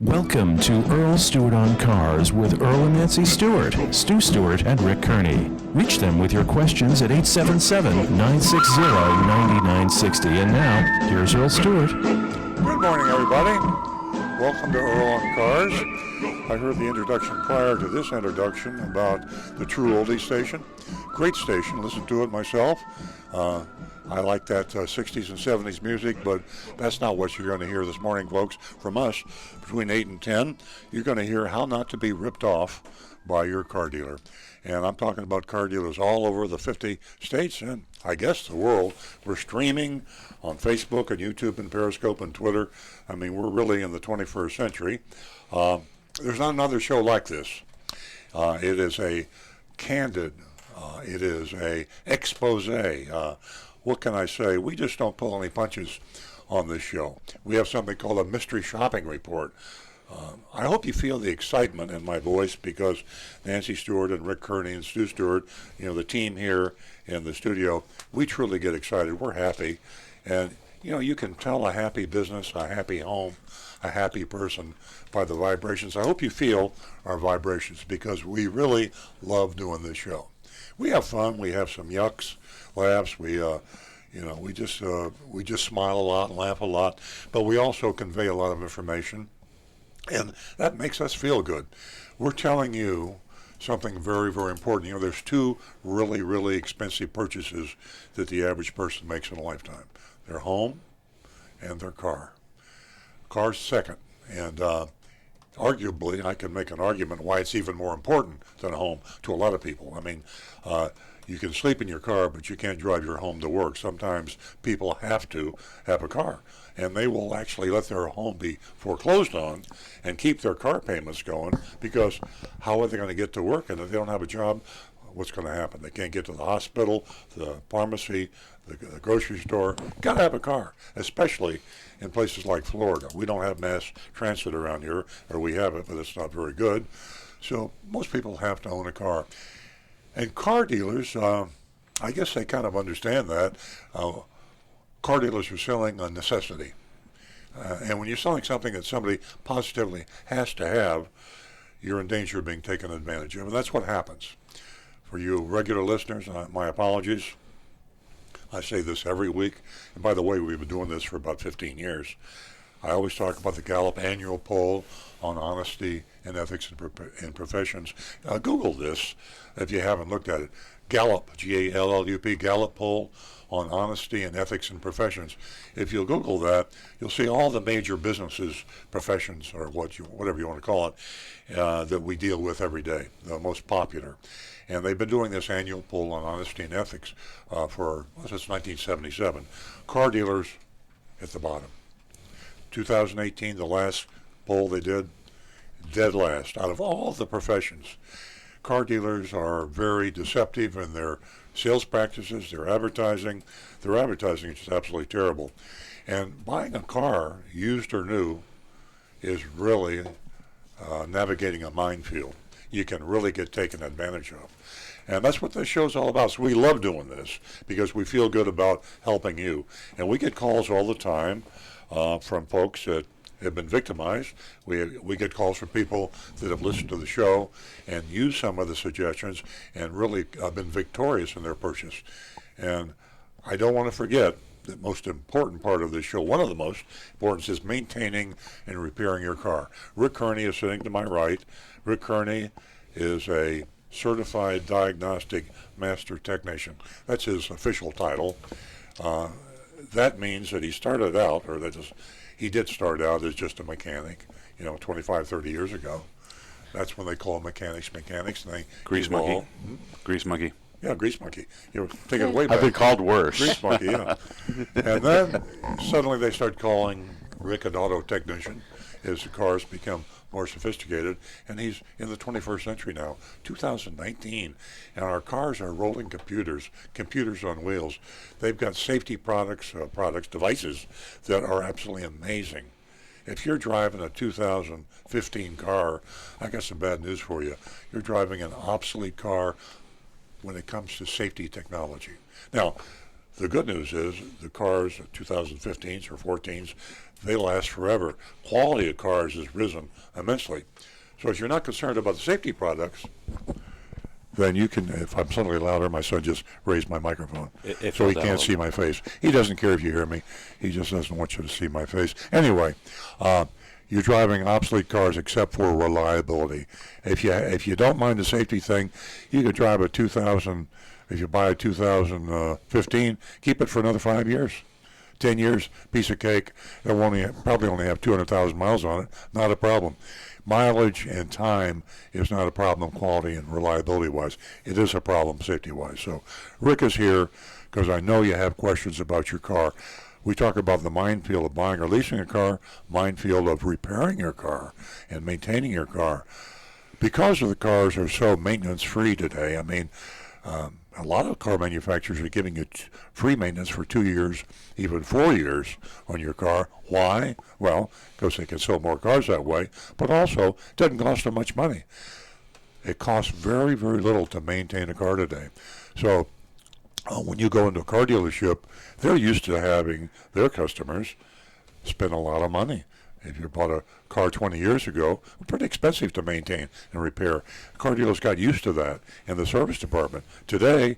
Welcome to Earl Stewart on Cars with Earl and Nancy Stewart, Stu Stewart, and Rick Kearney. Reach them with your questions at 877-960-9960. And now, here's Earl Stewart. Good morning, everybody. Welcome to Earl on Cars. I heard the introduction prior to this introduction about the True Oldie station. Great station. Listen to it myself. I like that 60s and 70s music, but that's not what you're going to hear this morning, folks. From us, between 8 and 10, you're going to hear how not to be ripped off by your car dealer. And I'm talking about car dealers all over the 50 states and I guess the world. We're streaming on Facebook and YouTube and Periscope and Twitter. I mean, we're really in the 21st century. There's not another show like this. It is a candid, it is a expose. What can I say? We just don't pull any punches on this show. We have something called a mystery shopping report. I hope you feel the excitement in my voice because Nancy Stewart and Rick Kearney and Stu Stewart, the team here in the studio, we truly get excited. We're happy. And, you can tell a happy business, a happy home, a happy person by the vibrations. I hope you feel our vibrations because we really love doing this show. We have fun. We have some yucks, laughs. We just smile a lot and laugh a lot, but we also convey a lot of information, and that makes us feel good. We're telling you something very, very important. There's two really, really expensive purchases that the average person makes in a lifetime: their home and their car. Car's second, and arguably, I can make an argument why it's even more important than a home to a lot of people. I mean, you can sleep in your car, but you can't drive your home to work. Sometimes people have to have a car, and they will actually let their home be foreclosed on and keep their car payments going because how are they going to get to work? And if they don't have a job, what's going to happen? They can't get to the hospital, the pharmacy, the grocery store. Got to have a car, especially in places like Florida. We don't have mass transit around here, or we have it, but it's not very good. So most people have to own a car. And car dealers, I guess they kind of understand that. Car dealers are selling a necessity. And when you're selling something that somebody positively has to have, you're in danger of being taken advantage of. And that's what happens. For you regular listeners, my apologies. I say this every week. And by the way, we've been doing this for about 15 years. I always talk about the Gallup annual poll on honesty and ethics in professions. Google this if you haven't looked at it. Gallup, G-A-L-L-U-P, Gallup poll on honesty and ethics in professions. If you'll Google that, you'll see all the major businesses, professions, or whatever you want to call it, that we deal with every day, the most popular. And they've been doing this annual poll on honesty and ethics since 1977. Car dealers at the bottom. 2018, the last poll they did, dead last out of all the professions. Car dealers are very deceptive in their sales practices, their advertising. Their advertising is just absolutely terrible. And buying a car, used or new, is really navigating a minefield. You can really get taken advantage of. And that's what this show's all about. So we love doing this because we feel good about helping you. And we get calls all the time from folks that have been victimized. We get calls from people that have listened to the show and used some of the suggestions and really been victorious in their purchase. And I don't want to forget the most important part of this show, one of the most important, is maintaining and repairing your car. Rick Kearney is sitting to my right. Rick Kearney is a certified diagnostic master technician. That's his official title. That means that he started out, he did start out as just a mechanic, 25, 30 years ago. That's when they call mechanics, and they Grease monkey. Grease monkey. Yeah, grease monkey. Take it way back. I've been called worse. Grease monkey, yeah. And then suddenly they start calling Rick an auto technician as the cars become more sophisticated, and he's in the 21st century now, 2019, and our cars are rolling computers on wheels. They've got safety devices that are absolutely amazing. If you're driving a 2015 car, I got some bad news for you. You're driving an obsolete car when it comes to safety technology. Now, the good news is the cars, 2015s or 14s, they last forever. Quality of cars has risen immensely. So if you're not concerned about the safety products, then you can, if I'm suddenly louder, my son just raised my microphone so he can't see my face. He doesn't care if you hear me. He just doesn't want you to see my face. Anyway, you're driving obsolete cars except for reliability. If you don't mind the safety thing, you could drive a 2000, if you buy a 2015, keep it for another 5 years. 10 years, piece of cake. It'll probably only have 200,000 miles on it. Not a problem. Mileage and time is not a problem quality and reliability-wise. It is a problem safety-wise. So Rick is here because I know you have questions about your car. We talk about the minefield of buying or leasing a car, minefield of repairing your car and maintaining your car. Because of the cars are so maintenance-free today, I mean, a lot of car manufacturers are giving you free maintenance for 2 years, even 4 years on your car. Why? Well, because they can sell more cars that way, but also it doesn't cost them much money. It costs very, very little to maintain a car today. So when you go into a car dealership, they're used to having their customers spend a lot of money. If you bought a car 20 years ago, it was pretty expensive to maintain and repair. Car dealers got used to that in the service department. Today,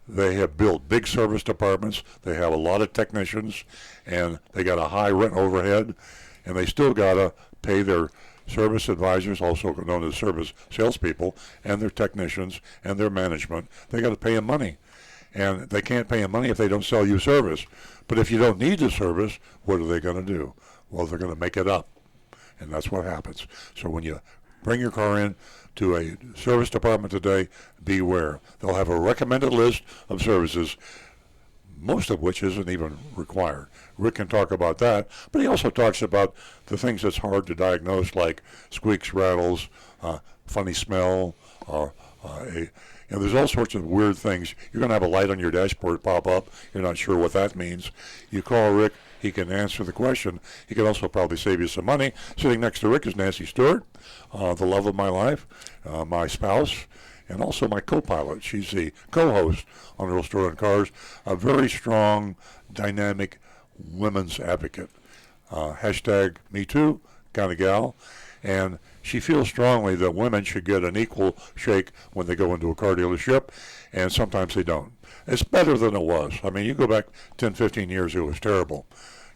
they have built big service departments. They have a lot of technicians, and they got a high rent overhead, and they still got to pay their service advisors, also known as service salespeople, and their technicians and their management. They got to pay them money, and they can't pay them money if they don't sell you service. But if you don't need the service, what are they going to do? Well, they're going to make it up, and that's what happens. So when you bring your car in to a service department today, beware. They'll have a recommended list of services, most of which isn't even required. Rick can talk about that, but he also talks about the things that's hard to diagnose, like squeaks, rattles, funny smell, there's all sorts of weird things. You're going to have a light on your dashboard pop up. You're not sure what that means. You call Rick. He can answer the question. He can also probably save you some money. Sitting next to Rick is Nancy Stewart, the love of my life, my spouse, and also my co-pilot. She's the co-host on Earl Stewart on Cars, a very strong, dynamic women's advocate. Hashtag Me Too kind of gal. And she feels strongly that women should get an equal shake when they go into a car dealership, and sometimes they don't. It's better than it was. I mean, you go back 10, 15 years, it was terrible.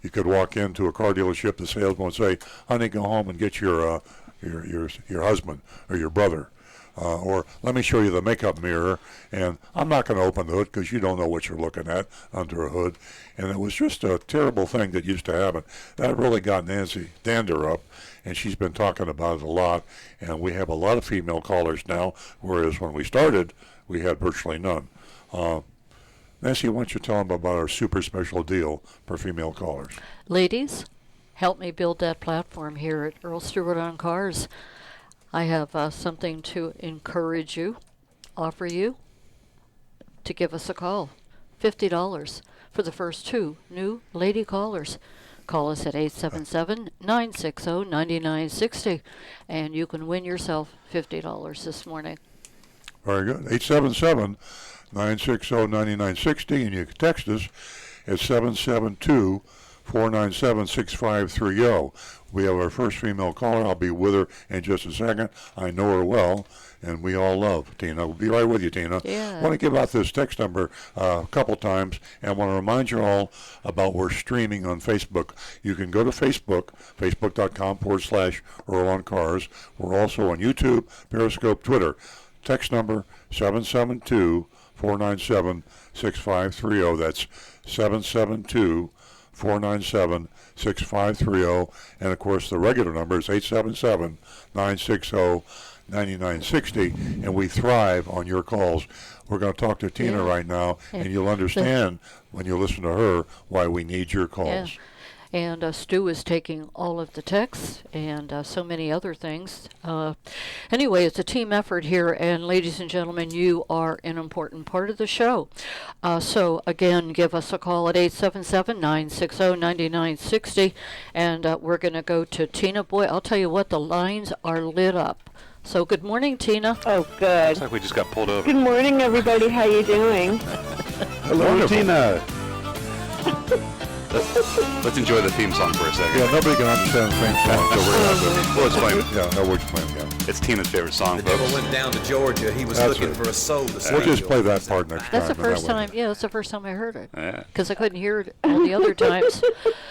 You could walk into a car dealership, the salesman would say, honey, go home and get your husband or your brother. Or let me show you the makeup mirror, and I'm not going to open the hood because you don't know what you're looking at under a hood. And it was just a terrible thing that used to happen. That really got Nancy Dander up, and she's been talking about it a lot. And we have a lot of female callers now, whereas when we started, we had virtually none. Nancy, why don't you tell them about our super special deal for female callers? Ladies, help me build that platform here at Earl Stewart on Cars. I have something to encourage you, offer you, to give us a call. $50 for the first 2 new lady callers. Call us at 877-960-9960, and you can win yourself $50 this morning. Very good. 877-960-9960, and you can text us at 772-497-6530. We have our first female caller. I'll be with her in just a second. I know her well, and we all love Tina. We'll be right with you, Tina. Yeah. I want to give out this text number a couple times, and I want to remind you all about we're streaming on Facebook. You can go to Facebook, facebook.com/Earl on Cars. We're also on YouTube, Periscope, Twitter. Text number 772-497-6530. That's 772-497-6530. And, of course, the regular number is 877-960-9960. And we thrive on your calls. We're going to talk to Tina right now, and you'll understand when you listen to her why we need your calls. Yeah. And Stu is taking all of the texts and so many other things. Anyway, it's a team effort here, and ladies and gentlemen, you are an important part of the show. So, again, give us a call at 877-960-9960, and we're going to go to Tina. Boy, I'll tell you what, the lines are lit up. So, good morning, Tina. Oh, good. Looks like we just got pulled over. Good morning, everybody. How you doing? Hello, Tina. Let's enjoy the theme song for a second. Yeah, nobody can understand the same song, so we're going to We'll explain it. Yeah, no, we'll explain it. Yeah. It's Tina's favorite song, The devil folks. went down to Georgia. He was That's looking right. for a soul to save. We'll just play that part next That's time. the first time. Yeah, that's the first time I heard it. Because I couldn't hear it all the other times.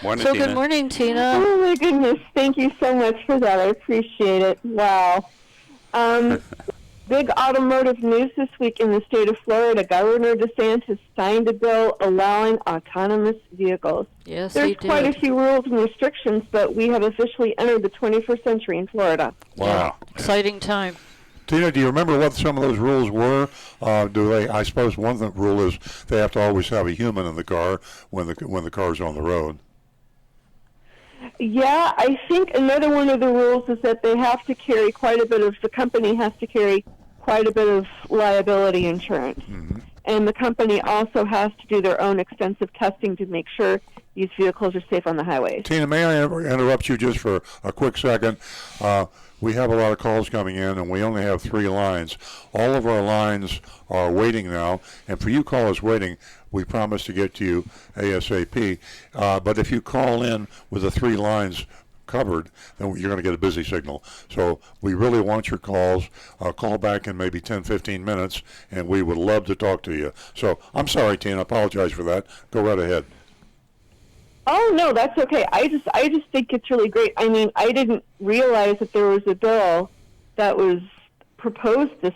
Morning, So Tina. good morning, Tina. Oh my goodness, thank you so much for that. I appreciate it. Wow. Big automotive news this week in the state of Florida. Governor DeSantis signed a bill allowing autonomous vehicles. Yes, There's he did. quite a few rules and restrictions, but we have officially entered the 21st century in Florida. Wow. Exciting time. Tina, do you remember what some of those rules were? Do they? I suppose one of the rule is they have to always have a human in the car when the car's on the road. Yeah, I think another one of the rules is that they have to carry the company has to carry quite a bit of liability insurance. Mm-hmm. And the company also has to do their own extensive testing to make sure these vehicles are safe on the highways. Tina, may I interrupt you just for a quick second? We have a lot of calls coming in, and we only have 3 lines. All of our lines are waiting now, and for you callers waiting, we promise to get to you ASAP. But if you call in with the 3 lines covered, then you're going to get a busy signal. So we really want your calls. Call back in maybe 10, 15 minutes, and we would love to talk to you. So I'm sorry, Tina. I apologize for that. Go right ahead. Oh no, that's okay. I just think it's really great. I mean, I didn't realize that there was a bill that was proposed this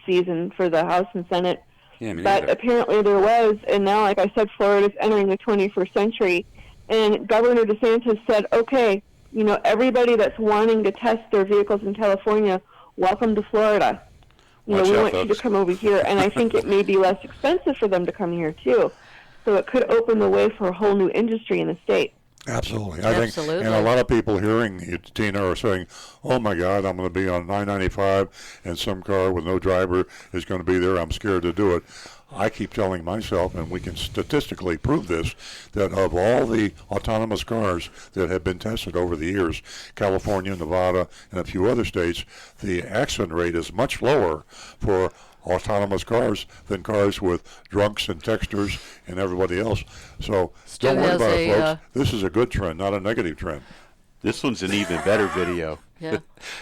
season for the House and Senate, Yeah, me but neither. apparently there was. And now, like I said, Florida's entering the 21st century, and Governor DeSantis said, okay, everybody that's wanting to test their vehicles in California, welcome to Florida. Watch We out, want you to folks. come over here, and I think it may be less expensive for them to come here too. So it could open the way for a whole new industry in the state. Absolutely. I think, Absolutely. and a lot of people hearing you, Tina, are saying, oh my God, I'm going to be on 995 and some car with no driver is going to be there. I'm scared to do it. I keep telling myself, and we can statistically prove this, that of all the autonomous cars that have been tested over the years, California, Nevada, and a few other states, the accident rate is much lower for autonomous cars than cars with drunks and texters and everybody else. So Stu don't worry has about it, a, folks. This is a good trend, not a negative trend. This one's an even better video. Yeah.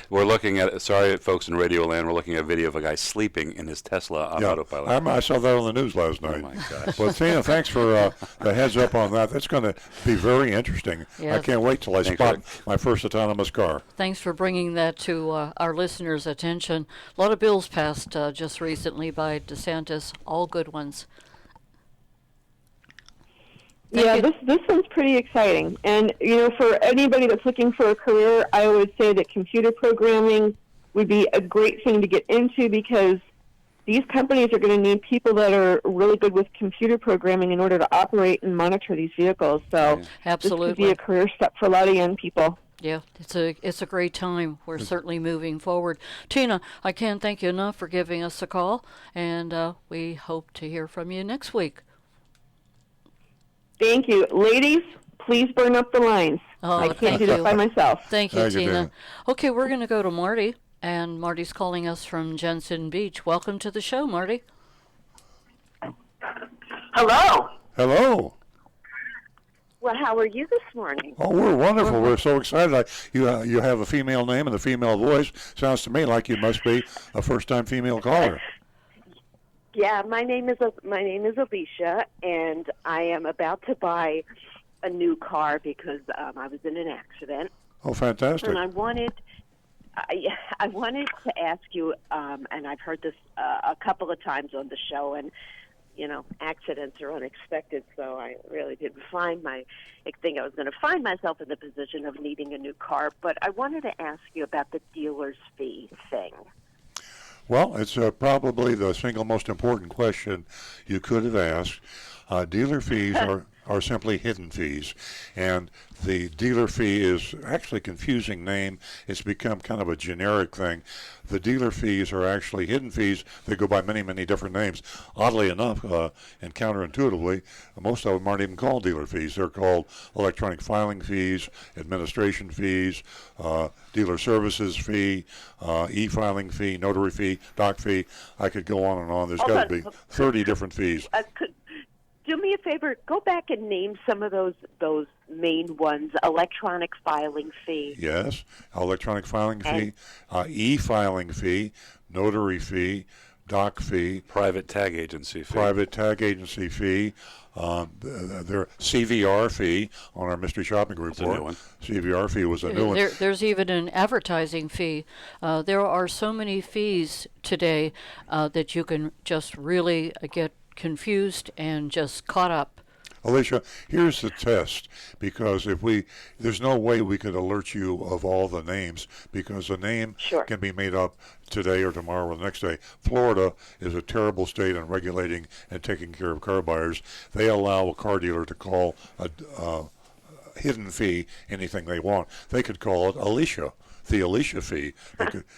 We're looking at, sorry, folks in Radio Land, we're looking at a video of a guy sleeping in his Tesla on autopilot. I saw that on the news last night. Oh, my gosh. Well, Tina, thanks for the heads up on that. That's going to be very interesting. I Yes. can't wait till I Thanks, spot Rick. my first autonomous car. Thanks for bringing that to our listeners' attention. A lot of bills passed just recently by DeSantis, all good ones. Thank you. This one's pretty exciting. And, for anybody that's looking for a career, I would say that computer programming would be a great thing to get into because these companies are going to need people that are really good with computer programming in order to operate and monitor these vehicles. So this could Absolutely. be a career step for a lot of young people. Yeah, it's a great time. We're certainly moving forward. Tina, I can't thank you enough for giving us a call, and we hope to hear from you next week. Thank you. Ladies, please burn up the lines. Oh, I can't thank do that you. by myself. Thank you, Thank you, Tina. Tina. Okay, we're going to go to Marty, and Marty's calling us from Jensen Beach. Welcome to the show, Marty. Hello. Hello. Well, how are you this morning? Oh, we're wonderful. We're so excited. You have a female name and a female voice. Sounds to me like you must be a first-time female caller. Yeah, my name is Alicia, and I am about to buy a new car because I was in an accident, Oh, fantastic. and I wanted to ask you, and I've heard this a couple of times on the show, and accidents are unexpected, so I really didn't think I was going to find myself in the position of needing a new car. But I wanted to ask you about the dealer's fee thing. Well, it's probably the single most important question you could have asked. Dealer fees are simply hidden fees, and the dealer fee is actually a confusing name. It's become kind of a generic thing. The dealer fees are actually hidden fees. They go by many, many different names. Oddly enough, and counterintuitively, most of them aren't even called dealer fees. They're called electronic filing fees, administration fees, dealer services fee, e-filing fee, notary fee, doc fee. I could go on and on. There's got to be 30 different fees. do me a favor. Go back and name some of those main ones. Electronic filing fee. Yes, electronic filing fee, e-filing fee, notary fee, doc fee, Private tag agency fee. private tag agency fee, their CVR fee on our mystery shopping report. a new one. CVR fee was a new one. There's even an advertising fee. There are so many fees today that you can just really get confused and just caught up. Alicia, here's the test, because there's no way we could alert you of all the names, because a name Sure. can be made up today or tomorrow or the next day. Florida is a terrible state in regulating and taking care of car buyers. They allow a car dealer to call a hidden fee anything they want. They could call it Alicia, the Alicia fee.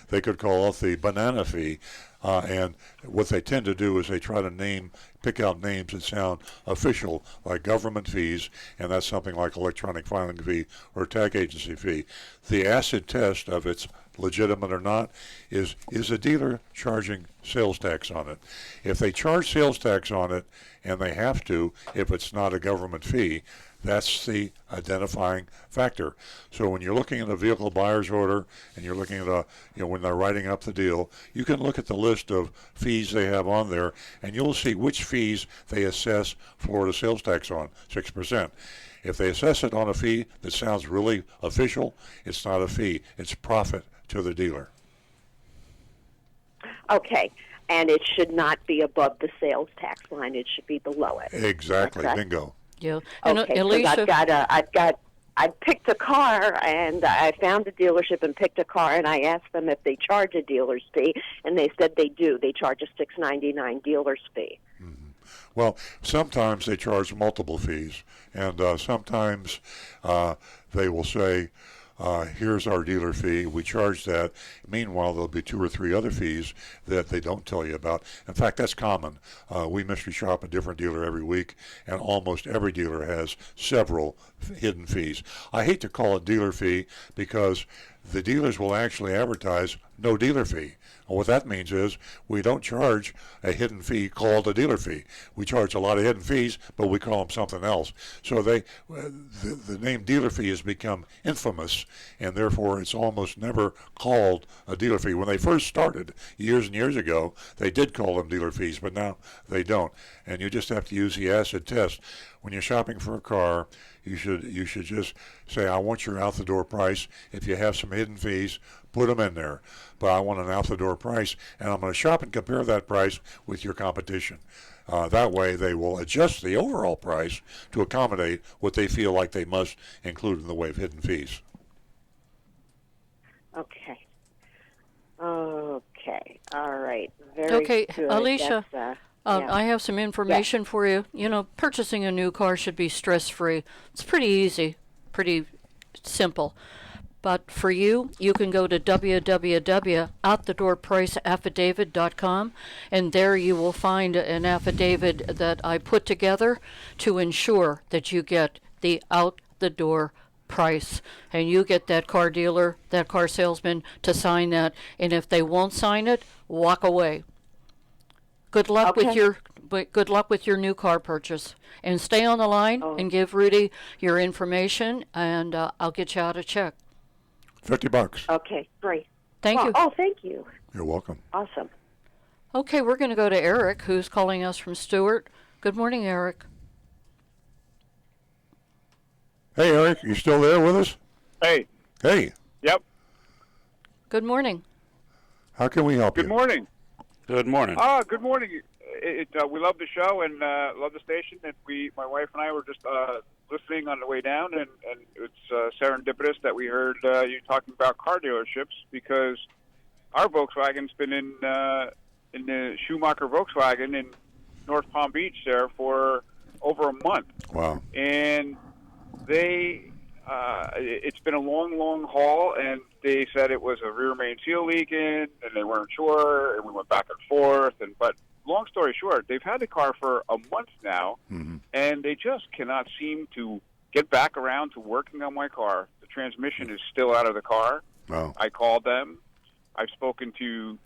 They could call it the banana fee. And what they tend to do is they try to pick out names that sound official, like government fees, and that's something like electronic filing fee or tag agency fee. The acid test of it's legitimate or not is a dealer charging sales tax on it. If they charge sales tax on it, and they have to if it's not a government fee, that's the identifying factor. So when you're looking at a vehicle buyer's order and you're looking at when they're writing up the deal, you can look at the list of fees they have on there, and you'll see which fees they assess Florida sales tax on, 6%. If they assess it on a fee that sounds really official, it's not a fee. It's profit to the dealer. Okay. And it should not be above the sales tax line. It should be below it. Exactly. Correct? Bingo. Yeah. And Okay, Alicia, so I picked a car, and I found a dealership and picked a car, and I asked them if they charge a dealer's fee, and they said they do. They charge a $6.99 dealer's fee. Well, sometimes they charge multiple fees, and sometimes they will say, here's our dealer fee, we charge that. Meanwhile, there'll be 2 or 3 other fees that they don't tell you about. In fact, that's common. We mystery shop a different dealer every week, and almost every dealer has several hidden fees. I hate to call it dealer fee because the dealers will actually advertise no dealer fee. And what that means is we don't charge a hidden fee called a dealer fee. We charge a lot of hidden fees, but we call them something else. So the name dealer fee has become infamous, and therefore it's almost never called a dealer fee. When they first started years and years ago, they did call them dealer fees, but now they don't. And you just have to use the acid test. When you're shopping for a car, you should just say, I want your out-the-door price. If you have some hidden fees, put them in there. But I want an out-the-door price, and I'm going to shop and compare that price with your competition. That way they will adjust the overall price to accommodate what they feel like they must include in the way of hidden fees. Okay. Okay. All right. Very Okay, good. Alicia, That's, I have some information for you. You know, purchasing a new car should be stress-free. It's pretty easy, pretty simple. But for you, you can go to www.outthedoorpriceaffidavit.com, and there you will find an affidavit that I put together to ensure that you get the out-the-door price, and you get that car dealer, that car salesman to sign that, and if they won't sign it, walk away. Good luck with your new car purchase, and stay on the line and give Rudy your information, and I'll get you out a check. $50. okay. Great. Thank you. Oh, thank you. You're welcome. Awesome. Okay, we're going to go to Eric, who's calling us from Stewart. Good morning, Eric. Hey, Eric, you still there with us? Hey. Hey, Yep. Good morning. how can we help Good you? morning. Good morning. Good morning. We love the show and love the station. And my wife and I were just listening on the way down, and it's serendipitous that we heard you talking about car dealerships, because our Volkswagen's been in the Schumacher Volkswagen in North Palm Beach there for over a month. Wow. And it's been a long, long haul, and they said it was a rear main seal leaking, and they weren't sure, and we went back and forth. But long story short, they've had the car for a month now, and they just cannot seem to get back around to working on my car. The transmission is still out of the car. Wow. I called them. I've spoken to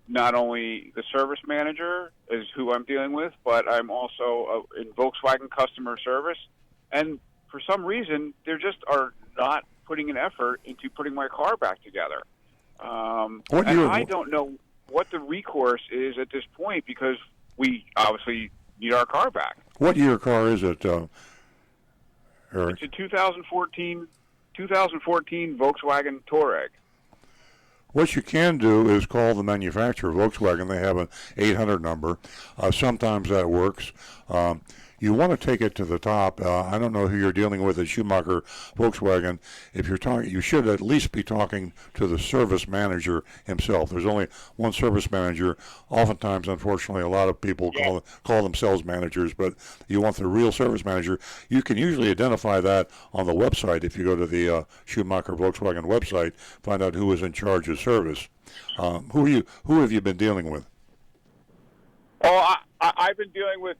not only the service manager is who I'm dealing with, but I'm also in Volkswagen customer service. And for some reason, they just are not putting an effort into putting my car back together. I don't know what the recourse is at this point because we obviously need our car back. What year car is it, Eric? It's a 2014 Volkswagen Touareg. What you can do is call the manufacturer, Volkswagen. They have an 800 number. Sometimes that works. You want to take it to the top. I don't know who you're dealing with at Schumacher Volkswagen. If you're talking, you should at least be talking to the service manager himself. There's only one service manager. Oftentimes, unfortunately, a lot of people call themselves managers, but you want the real service manager. You can usually identify that on the website. If you go to the Schumacher Volkswagen website, find out who is in charge of service. Who have you been dealing with? Oh, I've been dealing with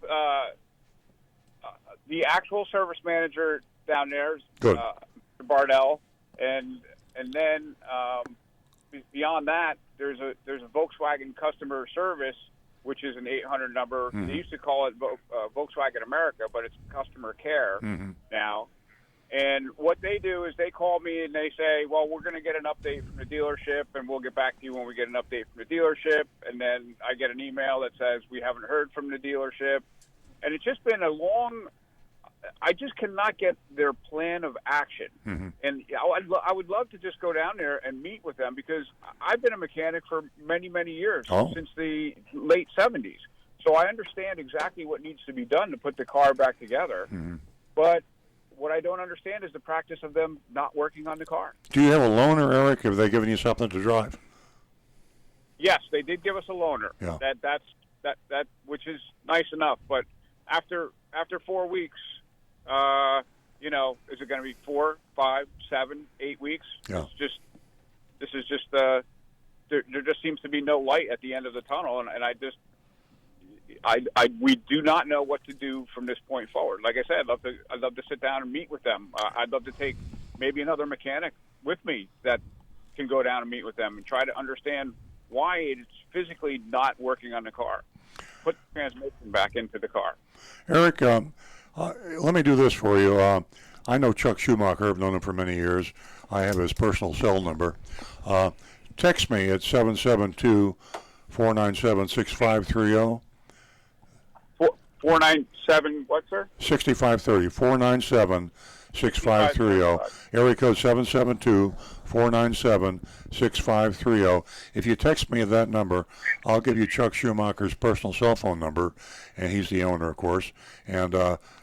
the actual service manager down there, Bardell, and then beyond that, there's a Volkswagen customer service, which is an 800 number. Mm-hmm. They used to call it Volkswagen America, but it's customer care now. And what they do is they call me and they say, well, we're going to get an update from the dealership, and we'll get back to you when we get an update from the dealership. And then I get an email that says we haven't heard from the dealership. And it's just been a long – I just cannot get their plan of action. Mm-hmm. And I would love to just go down there and meet with them because I've been a mechanic for many, many years, since the late 70s. So I understand exactly what needs to be done to put the car back together. Mm-hmm. But what I don't understand is the practice of them not working on the car. Do you have a loaner, Eric? Have they given you something to drive? Yes, they did give us a loaner. Yeah. That which is nice enough. But after 4 weeks, is it going to be 4, 5, 7, 8 weeks? Yeah. This is just there just seems to be no light at the end of the tunnel, and we do not know what to do from this point forward. Like I said, I'd love to sit down and meet with them. I'd love to take maybe another mechanic with me that can go down and meet with them and try to understand why it's physically not working on the car. Put the transmission back into the car. Eric, let me do this for you. I know Chuck Schumacher. I've known him for many years. I have his personal cell number. Text me at 772-497-6530. 497 what, sir? 6530. 497-6530. Area code 772-497-6530. If you text me at that number, I'll give you Chuck Schumacher's personal cell phone number, and he's the owner, of course, and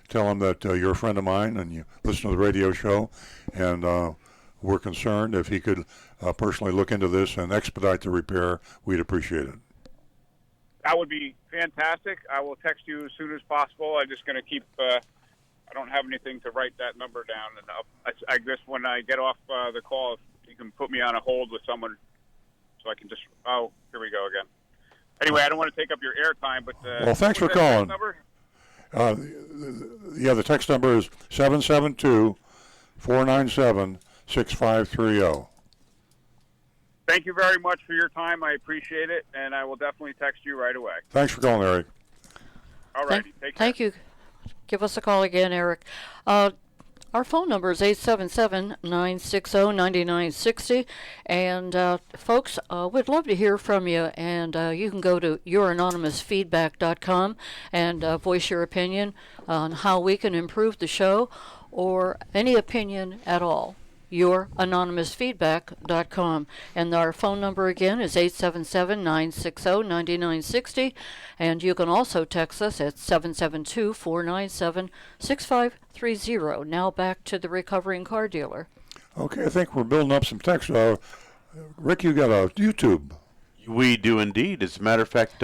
tell him that you're a friend of mine and you listen to the radio show, and we're concerned. If he could personally look into this and expedite the repair, we'd appreciate it. That would be fantastic. I will text you as soon as possible. I'm just going to keep I don't have anything to write that number down. And I guess when I get off the call, if you can put me on a hold with someone so I can just – oh, here we go again. Anyway, I don't want to take up your airtime, but well, thanks for calling. The text number is 772-497-6530. Thank you very much for your time. I appreciate it, and I will definitely text you right away. Thanks for calling, Eric. All righty. Take care. Thank you. Give us a call again, Eric. Our phone number is 877-960-9960. And, folks, we'd love to hear from you. And you can go to youranonymousfeedback.com and voice your opinion on how we can improve the show or any opinion at all. youranonymousfeedback.com. And our phone number again is 877-960-9960. And you can also text us at 772-497-6530. Now back to the recovering car dealer. Okay, I think we're building up some text. Rick, you got a YouTube. We do indeed. As a matter of fact,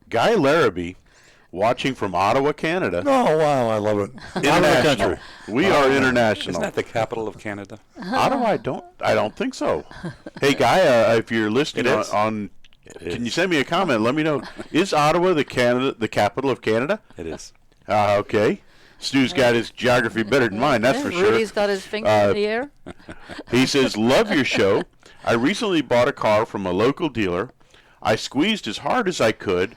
Guy Larrabee, watching from Ottawa, Canada. Oh, wow, I love it. International. We are international. Isn't that the capital of Canada? Ottawa, I don't think so. Hey, Guy, if you're listening on can you send me a comment? Let me know. Is Ottawa the capital of Canada? It is. Okay. Stu's got his geography better than mine, that's for sure. Rudy's got his finger in the air. He says, love your show. I recently bought a car from a local dealer. I squeezed as hard as I could,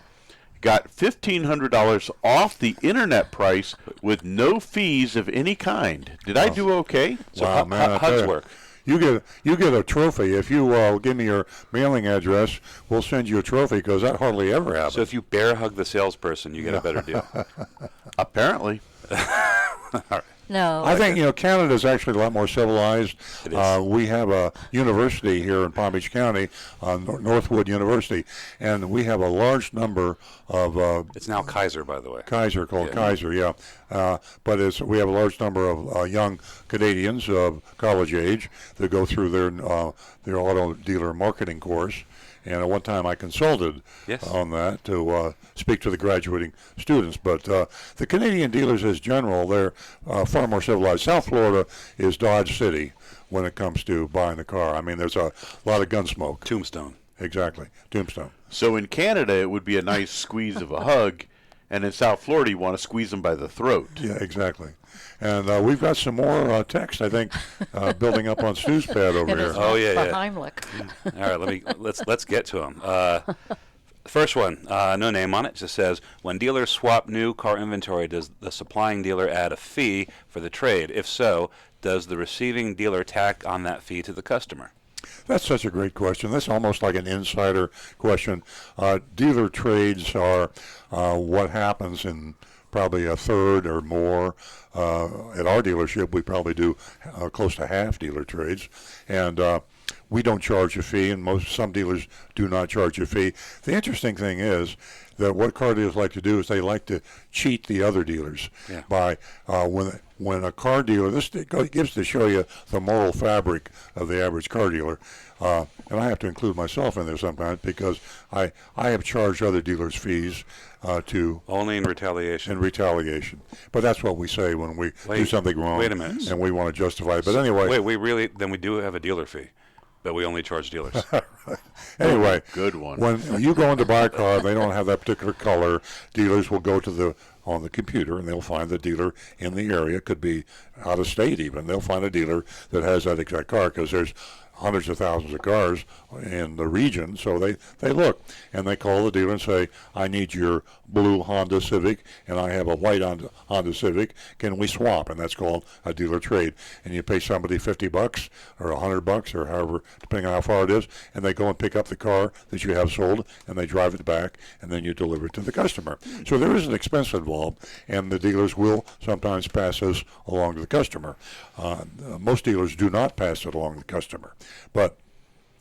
got $1,500 off the internet price with no fees of any kind. Did I do okay? So Wow, man, I tell hugs you. work. You get a trophy. If you give me your mailing address, we'll send you a trophy because that hardly ever happens. So if you bear hug the salesperson, you get a better deal. Apparently. No. I think Canada's actually a lot more civilized. It is. We have a university here in Palm Beach County, Northwood University, and we have a large number of It's now Kaiser, by the way. Kaiser, called Kaiser, yeah. But we have a large number of young Canadians of college age that go through their auto dealer marketing course. And at one time I consulted on that to speak to the graduating students. But the Canadian dealers, as general, they're far more civilized. South Florida is Dodge City when it comes to buying a car. I mean, there's a lot of gun smoke. Tombstone. Exactly, Tombstone. So in Canada, it would be a nice squeeze of a hug, and in South Florida, you want to squeeze them by the throat. Yeah, exactly. And we've got some more text, I think, building up on Stu's pad over here. Oh, yeah. Heimlich. All right, let's get to them. First one, no name on it, just says, when dealers swap new car inventory, does the supplying dealer add a fee for the trade? If so, does the receiving dealer tack on that fee to the customer? That's such a great question. That's almost like an insider question. Dealer trades are what happens in probably a third or more. At our dealership, we probably do close to half dealer trades. And we don't charge a fee, and some dealers do not charge a fee. The interesting thing is that what car dealers like to do is they like to cheat the other dealers by when a car dealer, this gives to show you the moral fabric of the average car dealer, and I have to include myself in there sometimes because I have charged other dealers fees to only in retaliation. But that's what we say when we do something wrong. Wait a minute. And we want to justify it. But anyway. Then we do have a dealer fee, but we only charge dealers. Anyway, good one. When you go in to buy a car, they don't have that particular color. Dealers will go to on the computer and they'll find the dealer in the area. Could be out of state even. They'll find a dealer that has that exact car because there's hundreds of thousands of cars in the region. So they look and they call the dealer and say, I need your blue Honda Civic and I have a white Honda Civic. Can we swap? And that's called a dealer trade. And you pay somebody $50 or $100 or however, depending on how far it is, and they go and pick up the car that you have sold and they drive it back and then you deliver it to the customer. So there is an expense involved, and the dealers will sometimes pass this along to the customer. Most dealers do not pass it along to the customer. But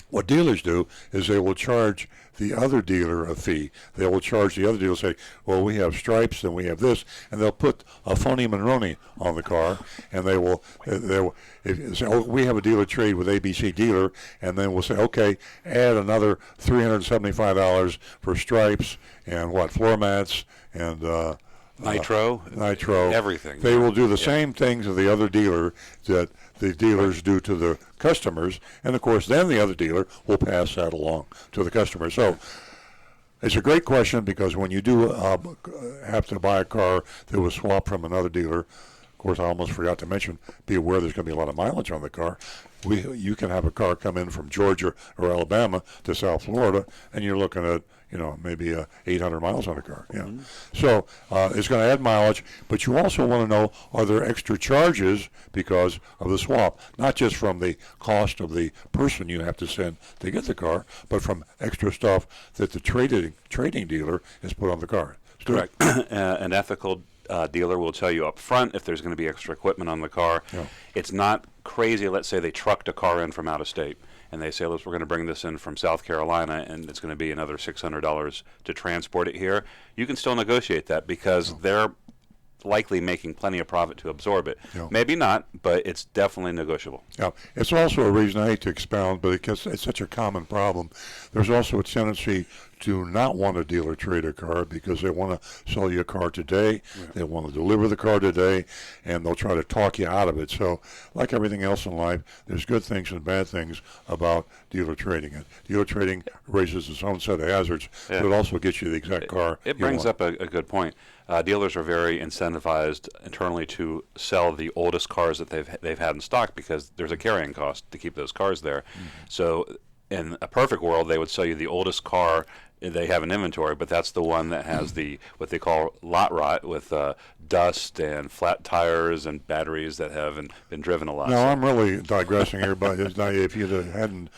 what dealers do is they will charge the other dealer a fee. They will charge the other dealer, say, well, we have stripes and we have this, and they'll put a phony Monroney on the car, and they will say, oh, we have a dealer trade with ABC dealer, and then we'll say, okay, add another $375 for stripes and floor mats and Nitro, everything. They will do the same things to the other dealer that the dealers do to the customers, and of course then the other dealer will pass that along to the customer. So it's a great question because when you do have to buy a car that was swapped from another dealer, of course I almost forgot to mention, be aware there's going to be a lot of mileage on the car. You can have a car come in from Georgia or Alabama to South Florida, and you're looking at maybe 800 miles on a car. Yeah. Mm-hmm. So it's going to add mileage, but you also want to know, are there extra charges because of the swap? Not just from the cost of the person you have to send to get the car, but from extra stuff that the trading dealer has put on the car. Correct. An ethical dealer will tell you up front if there's going to be extra equipment on the car. Yeah. It's not crazy. Let's say they trucked a car in from out of state, and they say, we're going to bring this in from South Carolina, and it's going to be another $600 to transport it here. You can still negotiate that because they're likely making plenty of profit to absorb it. Yeah. Maybe not, but it's definitely negotiable. Yeah, it's also a reason, I hate to expound, but because it's such a common problem, there's also a tendency to not want to dealer trade a car because they want to sell you a car today, they want to deliver the car today, and they'll try to talk you out of it. So like everything else in life, there's good things and bad things about dealer trading. And dealer trading raises its own set of hazards, but it also gets you the exact car it brings up a good point. Dealers are very incentivized internally to sell the oldest cars that they've had in stock because there's a carrying cost to keep those cars there. Mm-hmm. So in a perfect world, they would sell you the oldest car they have in inventory, but that's the one that has the what they call lot rot with dust and flat tires and batteries that haven't been driven a lot. Now, I'm really digressing here, but if you hadn't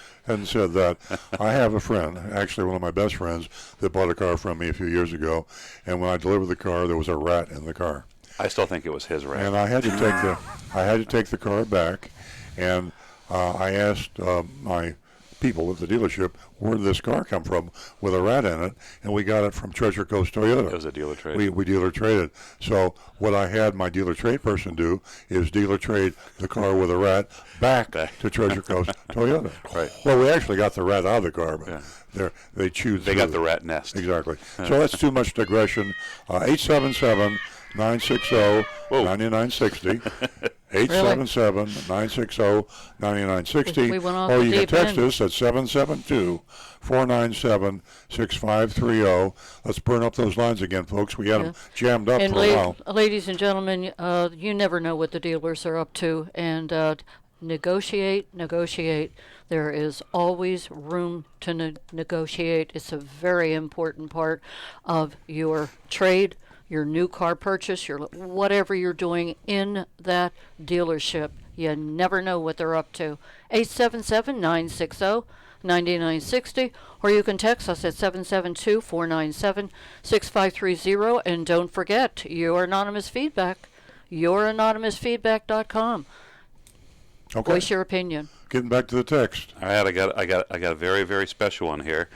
said that, I have a friend, actually one of my best friends, that bought a car from me a few years ago, and when I delivered the car, there was a rat in the car. I still think it was his rat. And I had to take the car back, and I asked my people at the dealership, where did this car come from with a rat in it? And we got it from Treasure Coast Toyota. It was a dealer trade. We dealer traded. So what I had my dealer trade person do is dealer trade the car with a rat back to Treasure Coast Toyota. Right. Well, we actually got the rat out of the car, but they chewed They through got the rat nest. Exactly. So that's too much digression. 877-960-9960. 877-960-9960. We went off or the you can deep text end. us at 772-497-6530. Let's burn up those lines again, folks. We had them jammed up And for a while. ladies and gentlemen, you never know what the dealers are up to, and negotiate. There is always room to negotiate. It's a very important part of your trade, your new car purchase, your whatever you're doing in that dealership. You never know what they're up to. 877-960-9960, or you can text us at 772-497-6530. And don't forget your anonymous feedback, youranonymousfeedback.com. Okay. Voice your opinion. Getting back to the text. All right, I got a very, very special one here.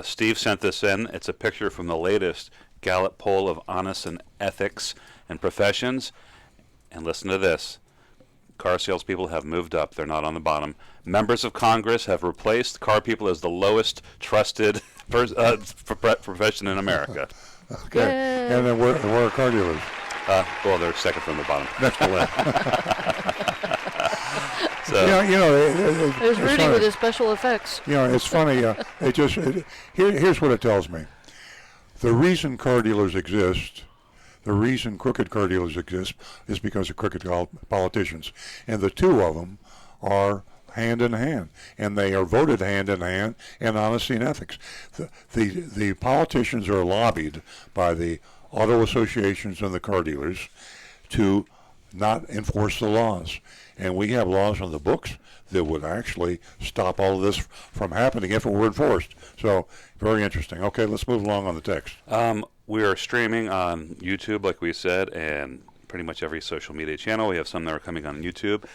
Steve sent this in. It's a picture from the latest Gallup poll of honest and ethics and professions. And listen to this. Car salespeople have moved up. They're not on the bottom. Members of Congress have replaced car people as the lowest trusted profession in America. Okay. Yay. And then where are car dealers? Well, they're second from the bottom. Next to last. So, There's it's Rudy funny. with his special effects. It's funny. Here's what it tells me. The reason car dealers exist, the reason crooked car dealers exist, is because of crooked politicians, and the two of them are hand in hand, and they are voted hand in hand in honesty and ethics. The politicians are lobbied by the auto associations and the car dealers to not enforce the laws. And we have laws on the books that would actually stop all of this from happening if it were enforced. So, very interesting. Okay, let's move along on the text. we are streaming on YouTube, like we said, and pretty much every social media channel. We have some that are coming on YouTube.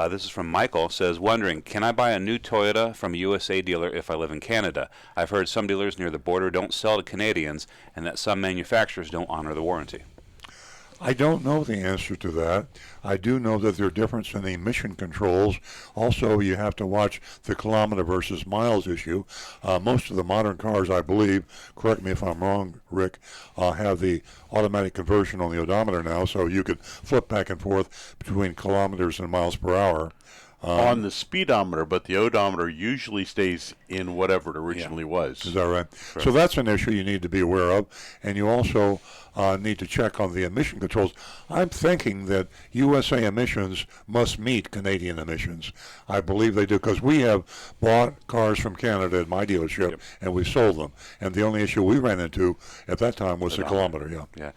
This is from Michael, says, wondering, can I buy a new Toyota from a USA dealer if I live in Canada? I've heard some dealers near the border don't sell to Canadians and that some manufacturers don't honor the warranty. I don't know the answer to that. I do know that there are differences in the emission controls. Also, you have to watch the kilometer versus miles issue. Most of the modern cars, I believe, correct me if I'm wrong, Rick, have the automatic conversion on the odometer now, so you could flip back and forth between kilometers and miles per hour. On the speedometer, but the odometer usually stays in whatever it originally was. Is that right? So that's an issue you need to be aware of, and you also need to check on the emission controls. I'm thinking that USA emissions must meet Canadian emissions. I believe they do, because we have bought cars from Canada at my dealership, and we sold them. And the only issue we ran into at that time was the kilometer. Yeah.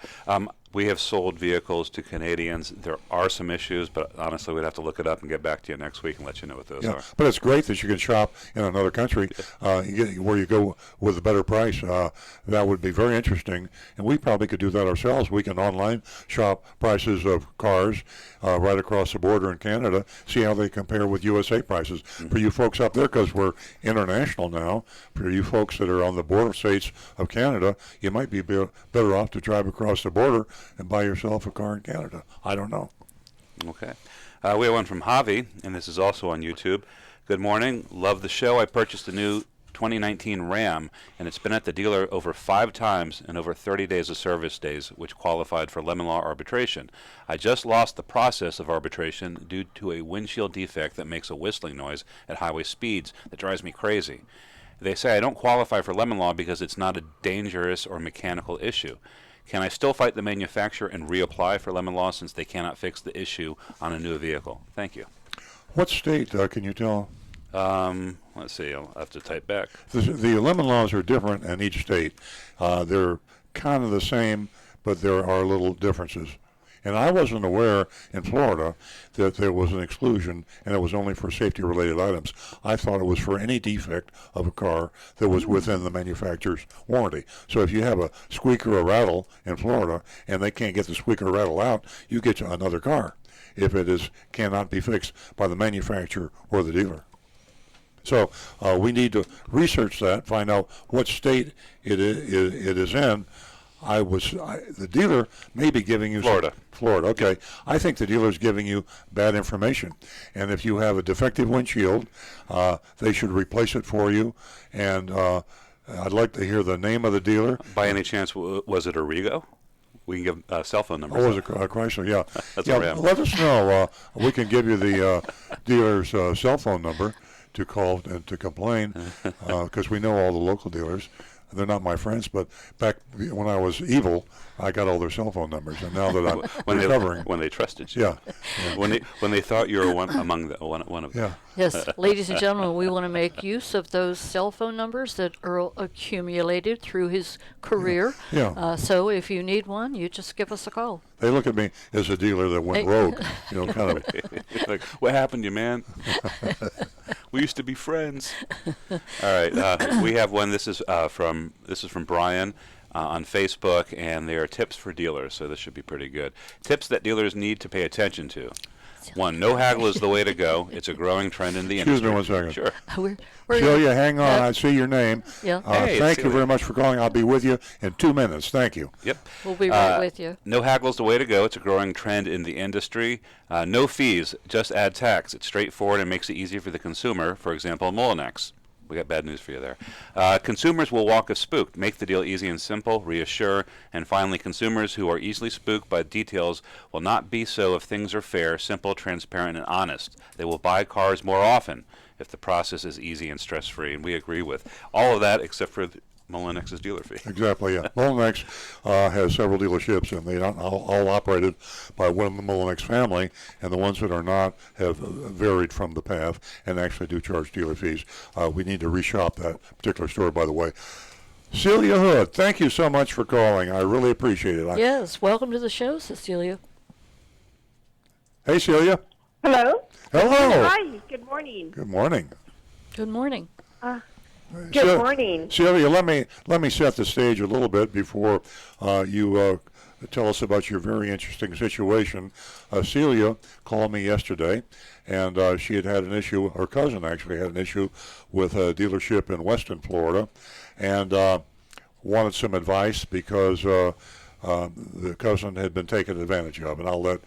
We have sold vehicles to Canadians. There are some issues, but honestly, we'd have to look it up and get back to you next week and let you know what those are. But it's great that you can shop in another country where you go with a better price. That would be very interesting, and we probably could do that ourselves. We can online shop prices of cars right across the border in Canada, see how they compare with USA prices. For you folks up there, because we're international now, for you folks that are on the border states of Canada, you might be better off to drive across the border and buy yourself a car in Canada. I don't know. Okay. We have one from Javi, and this is also on YouTube. Good morning. Love the show. I purchased a new 2019 Ram, and it's been at the dealer over 5 times and over 30 days of service days, which qualified for lemon law arbitration. I just lost the process of arbitration due to a windshield defect that makes a whistling noise at highway speeds that drives me crazy. They say I don't qualify for lemon law because it's not a dangerous or mechanical issue. Can I still fight the manufacturer and reapply for lemon law since they cannot fix the issue on a new vehicle? Thank you. What state can you tell? let's see. I'll have to type back. The lemon laws are different in each state. They're kind of the same, but there are little differences. And I wasn't aware in Florida that there was an exclusion and it was only for safety-related items. I thought it was for any defect of a car that was within the manufacturer's warranty. So if you have a squeak or a rattle in Florida and they can't get the squeak or rattle out, you get another car if it cannot be fixed by the manufacturer or the dealer. So we need to research that, find out what state it is in. The dealer may be giving you Florida. Okay. I think the dealer is giving you bad information. And if you have a defective windshield, they should replace it for you. And I'd like to hear the name of the dealer. By any chance, was it a Rego? We can give cell phone numbers. Oh, was it Chrysler? Yeah. That's yeah. a Ram. Let us know. We can give you the dealer's cell phone number to call and to complain, because we know all the local dealers. They're not my friends, but back when I was evil, I got all their cell phone numbers, and now that I'm recovering, when they trusted you, yeah. when they thought you were one of them. Yeah. Yes, ladies and gentlemen, we want to make use of those cell phone numbers that Earl accumulated through his career. Yeah. So if you need one, you just give us a call. They look at me as a dealer that went rogue, kind of. Like, what happened to you, man? We used to be friends. All right, we have one. This is from Brian on Facebook, and they are tips for dealers. So this should be pretty good. Tips that dealers need to pay attention to. 1, no haggle is the way to go. It's a growing trend in the industry. Excuse me 1 second. Sure. Celia, hang on. I see your name. Yeah. Hey, thank you Celia. very much for calling. I'll be with you in 2 minutes. Thank you. Yep. We'll be right with you. No haggle is the way to go. It's a growing trend in the industry. No fees, just add tax. It's straightforward and makes it easier for the consumer. For example, Molinex. We got bad news for you there. Consumers will walk if spooked. Make the deal easy and simple. Reassure. And finally, consumers who are easily spooked by details will not be so if things are fair, simple, transparent, and honest. They will buy cars more often if the process is easy and stress-free. And we agree with all of that except for Molinex's dealer fee. Exactly, yeah. Molinex has several dealerships, and they are all operated by one of the Molinex family, and the ones that are not have varied from the path and actually do charge dealer fees. We need to reshop that particular store, by the way. Celia Hood, thank you so much for calling. I really appreciate it. Yes, welcome to the show, Cecilia. Hey, Celia. Hello. Hello. Hi. Good morning. Good morning. Good morning. Good morning. Celia, let me set the stage a little bit before you tell us about your very interesting situation. Celia called me yesterday, and she had an issue. Her cousin actually had an issue with a dealership in Weston, Florida, and wanted some advice because the cousin had been taken advantage of. And I'll let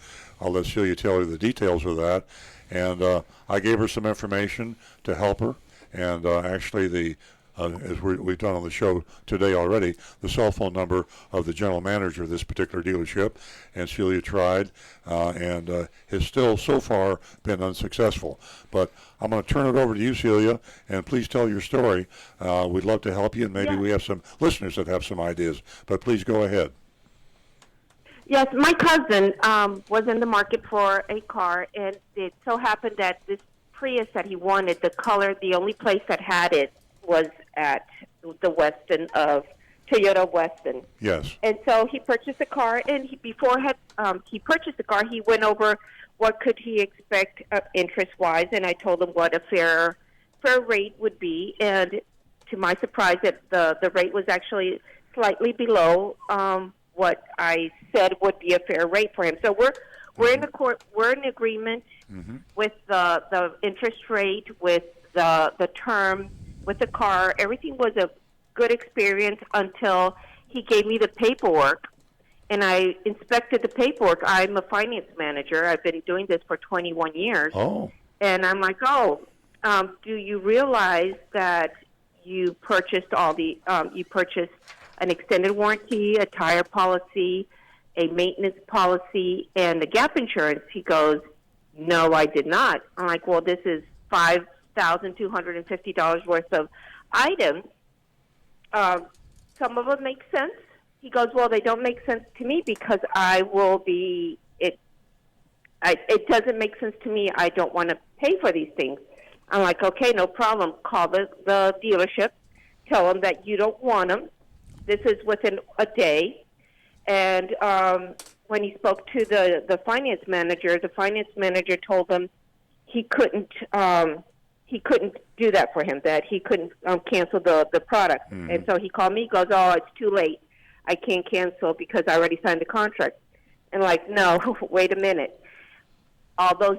Celia tell you the details of that. And I gave her some information to help her. And actually, as we've done on the show today already, the cell phone number of the general manager of this particular dealership, and Celia tried, and has still so far been unsuccessful. But I'm going to turn it over to you, Celia, and please tell your story. We'd love to help you, and maybe we have some listeners that have some ideas. But please go ahead. Yes, my cousin was in the market for a car, and it so happened that this Prius that he wanted, the color, the only place that had it was at the Weston of Toyota Weston. Yes. And so he purchased a car, and before he purchased the car, he went over what could he expect interest-wise, and I told him what a fair rate would be, and to my surprise, that the rate was actually slightly below what I said would be a fair rate for him. So we're in the court. We're in agreement with the interest rate, with the term, with the car. Everything was a good experience until he gave me the paperwork, and I inspected the paperwork. I'm a finance manager. I've been doing this for 21 years. Oh. And I'm like, do you realize that you purchased you purchased an extended warranty, a tire policy, a maintenance policy, and a gap insurance? He goes, no, I did not. I'm like, well, this is $5,250 worth of items. Some of them make sense. He goes, well, they don't make sense to me because it doesn't make sense to me. I don't want to pay for these things. I'm like, okay, no problem. Call the dealership. Tell them that you don't want them. This is within a day. And when he spoke to the finance manager told him he couldn't do that for him, that he couldn't cancel the product. Mm-hmm. And so he called me, goes, oh, it's too late. I can't cancel because I already signed the contract. And like, no, wait a minute. Although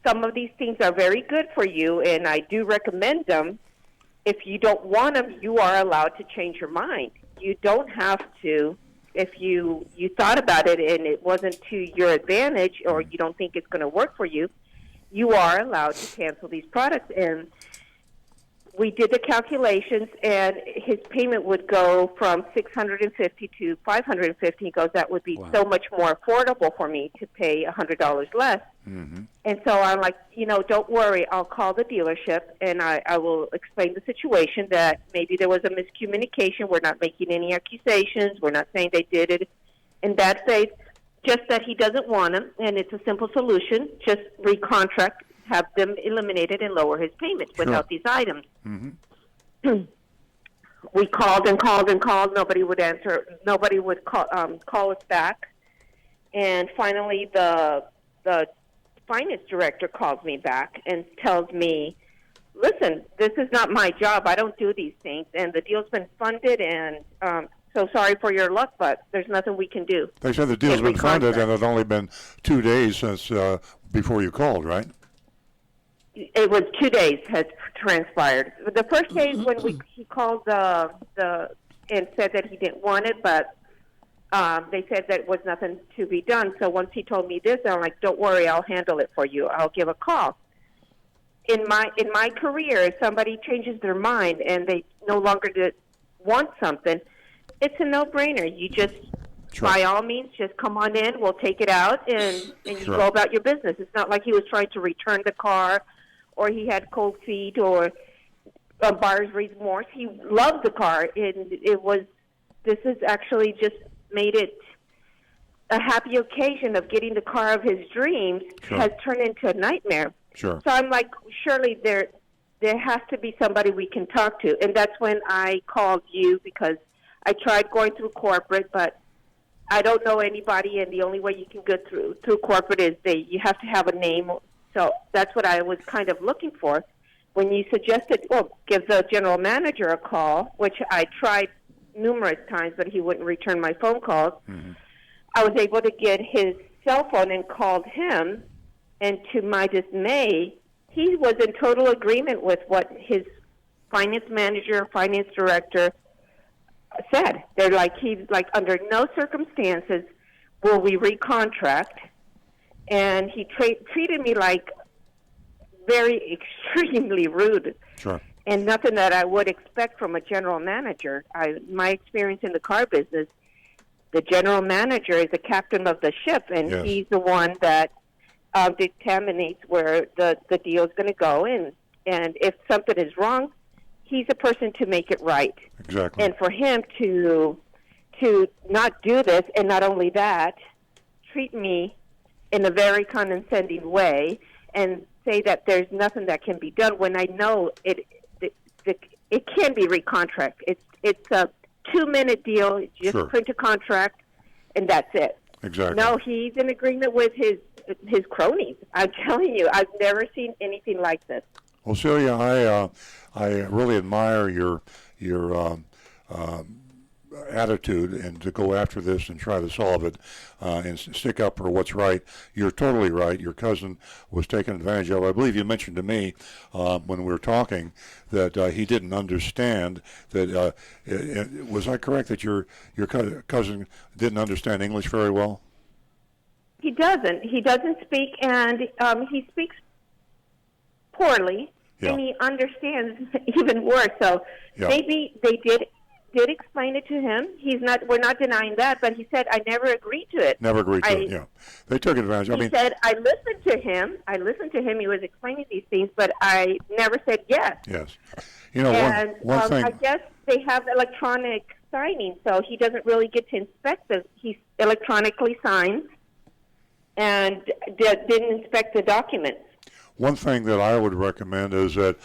some of these things are very good for you, and I do recommend them, if you don't want them, you are allowed to change your mind. You don't have to. If you thought about it and it wasn't to your advantage, or you don't think it's going to work for you, you are allowed to cancel these products. And we did the calculations, and his payment would go from $650 to $550. He goes, that would be so much more affordable for me to pay $100 less. Mm-hmm. And so I'm like, don't worry. I'll call the dealership, and I will explain the situation, that maybe there was a miscommunication. We're not making any accusations. We're not saying they did it in bad faith, just that he doesn't want them, and it's a simple solution. Just recontract, have them eliminated, and lower his payments without these items. Mm-hmm. We called and called and called. Nobody would answer. Nobody would call us back. And finally, the finance director calls me back and tells me, listen, this is not my job. I don't do these things. And the deal's been funded, and so sorry for your luck, but there's nothing we can do. They said the deal's been funded, and it's only been 2 days since before you called, right? It was 2 days has transpired. The first day when he called and said that he didn't want it, but they said that was nothing to be done. So once he told me this, I'm like, don't worry, I'll handle it for you. I'll give a call. In my career, if somebody changes their mind and they no longer want something, it's a no-brainer. You just, by all means, just come on in. We'll take it out, and you go about your business. It's not like he was trying to return the car, or he had cold feet, or buyer's remorse. He loved the car, and this has actually just made it a happy occasion of getting the car of his dreams has turned into a nightmare. Sure. So I'm like, surely there has to be somebody we can talk to. And that's when I called you, because I tried going through corporate, but I don't know anybody, and the only way you can go through corporate is you have to have a name. So that's what I was kind of looking for. When you suggested, give the general manager a call, which I tried numerous times, but he wouldn't return my phone calls. Mm-hmm. I was able to get his cell phone and called him, and to my dismay, he was in total agreement with what his finance manager, finance director said. They're like, he's like, under no circumstances will we recontract. And he treated me like very extremely rude. Sure. And nothing that I would expect from a general manager. My experience in the car business, the general manager is the captain of the ship, and he's the one that determines where the deal is going to go. And if something is wrong, he's a person to make it right. Exactly. And for him to not do this, and not only that, treat me in a very condescending way and say that there's nothing that can be done, when I know it can be recontract. It's a 2-minute deal. You just print a contract, and that's it. Exactly. No, he's in agreement with his cronies. I'm telling you, I've never seen anything like this. Well, Celia, I really admire your attitude, and to go after this and try to solve it and stick up for what's right. You're totally right. Your cousin was taken advantage of. I believe you mentioned to me when we were talking that he didn't understand that. Was I correct that your cousin didn't understand English very well? He doesn't. He doesn't speak, and he speaks poorly, and he understands even worse. So maybe they did explain it to him. We're not denying that, but he said, I never agreed to it. Never agreed to it, They took advantage. He said, I listened to him. He was explaining these things, but I never said yes. Yes. One thing. I guess they have electronic signing, so he doesn't really get to inspect this. He electronically signs and didn't inspect the documents. one thing that I would recommend is that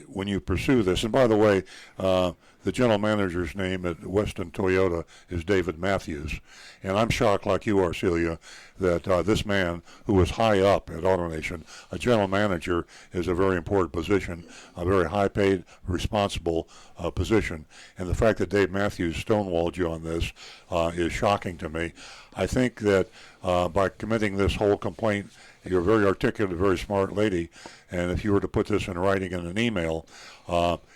when you pursue this, and by the way, the general manager's name at Weston Toyota is David Matthews. And I'm shocked, like you are, Celia, that this man, who was high up at AutoNation, a general manager is a very important position, a very high-paid, responsible position. And the fact that Dave Matthews stonewalled you on this is shocking to me. I think that by committing this whole complaint, you're a very articulate, very smart lady, and if you were to put this in writing in an email,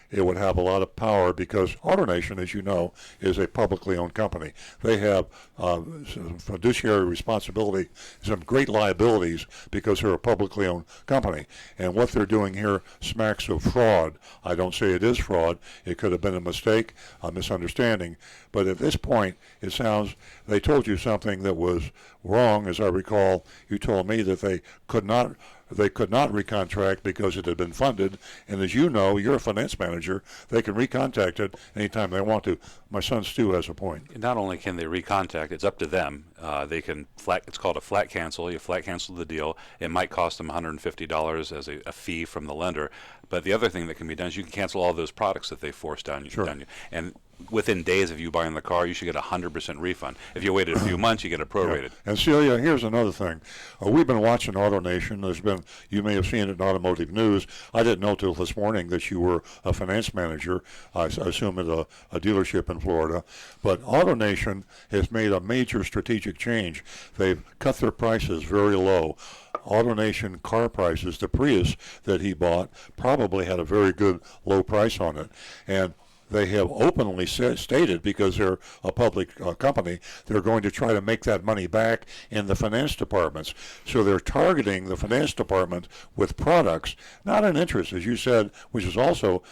it would have a lot of power because AutoNation, as you know, is a publicly owned company. They have some fiduciary responsibility, some great liabilities because they're a publicly owned company. And what they're doing here smacks of fraud. I don't say it is fraud. It could have been a mistake, a misunderstanding. But at this point, it sounds they told you something that was wrong. As I recall, you told me that they could not recontract because it had been funded, and as you know, you're a finance manager, they can recontact it anytime they want to. My son Stu has a point. Not only can they recontact, it's up to them. They can it's called a flat cancel. You flat cancel the deal. It might cost them $150 as a fee from the lender, but the other thing that can be done is you can cancel all those products that they forced down you. Sure. And within days of you buying the car, you should get a 100% refund. If you waited a few months, you get it prorated. Yeah. And Celia, here's another thing. We've been watching AutoNation. You may have seen it in Automotive News. I didn't know till this morning that you were a finance manager, I assume at a dealership in Florida. But AutoNation has made a major strategic change. They've cut their prices very low. AutoNation car prices, the Prius that he bought, probably had a very good low price on it. And they have openly stated, because they're a public company, they're going to try to make that money back in the finance departments. So they're targeting the finance department with products, not an interest, as you said, which is also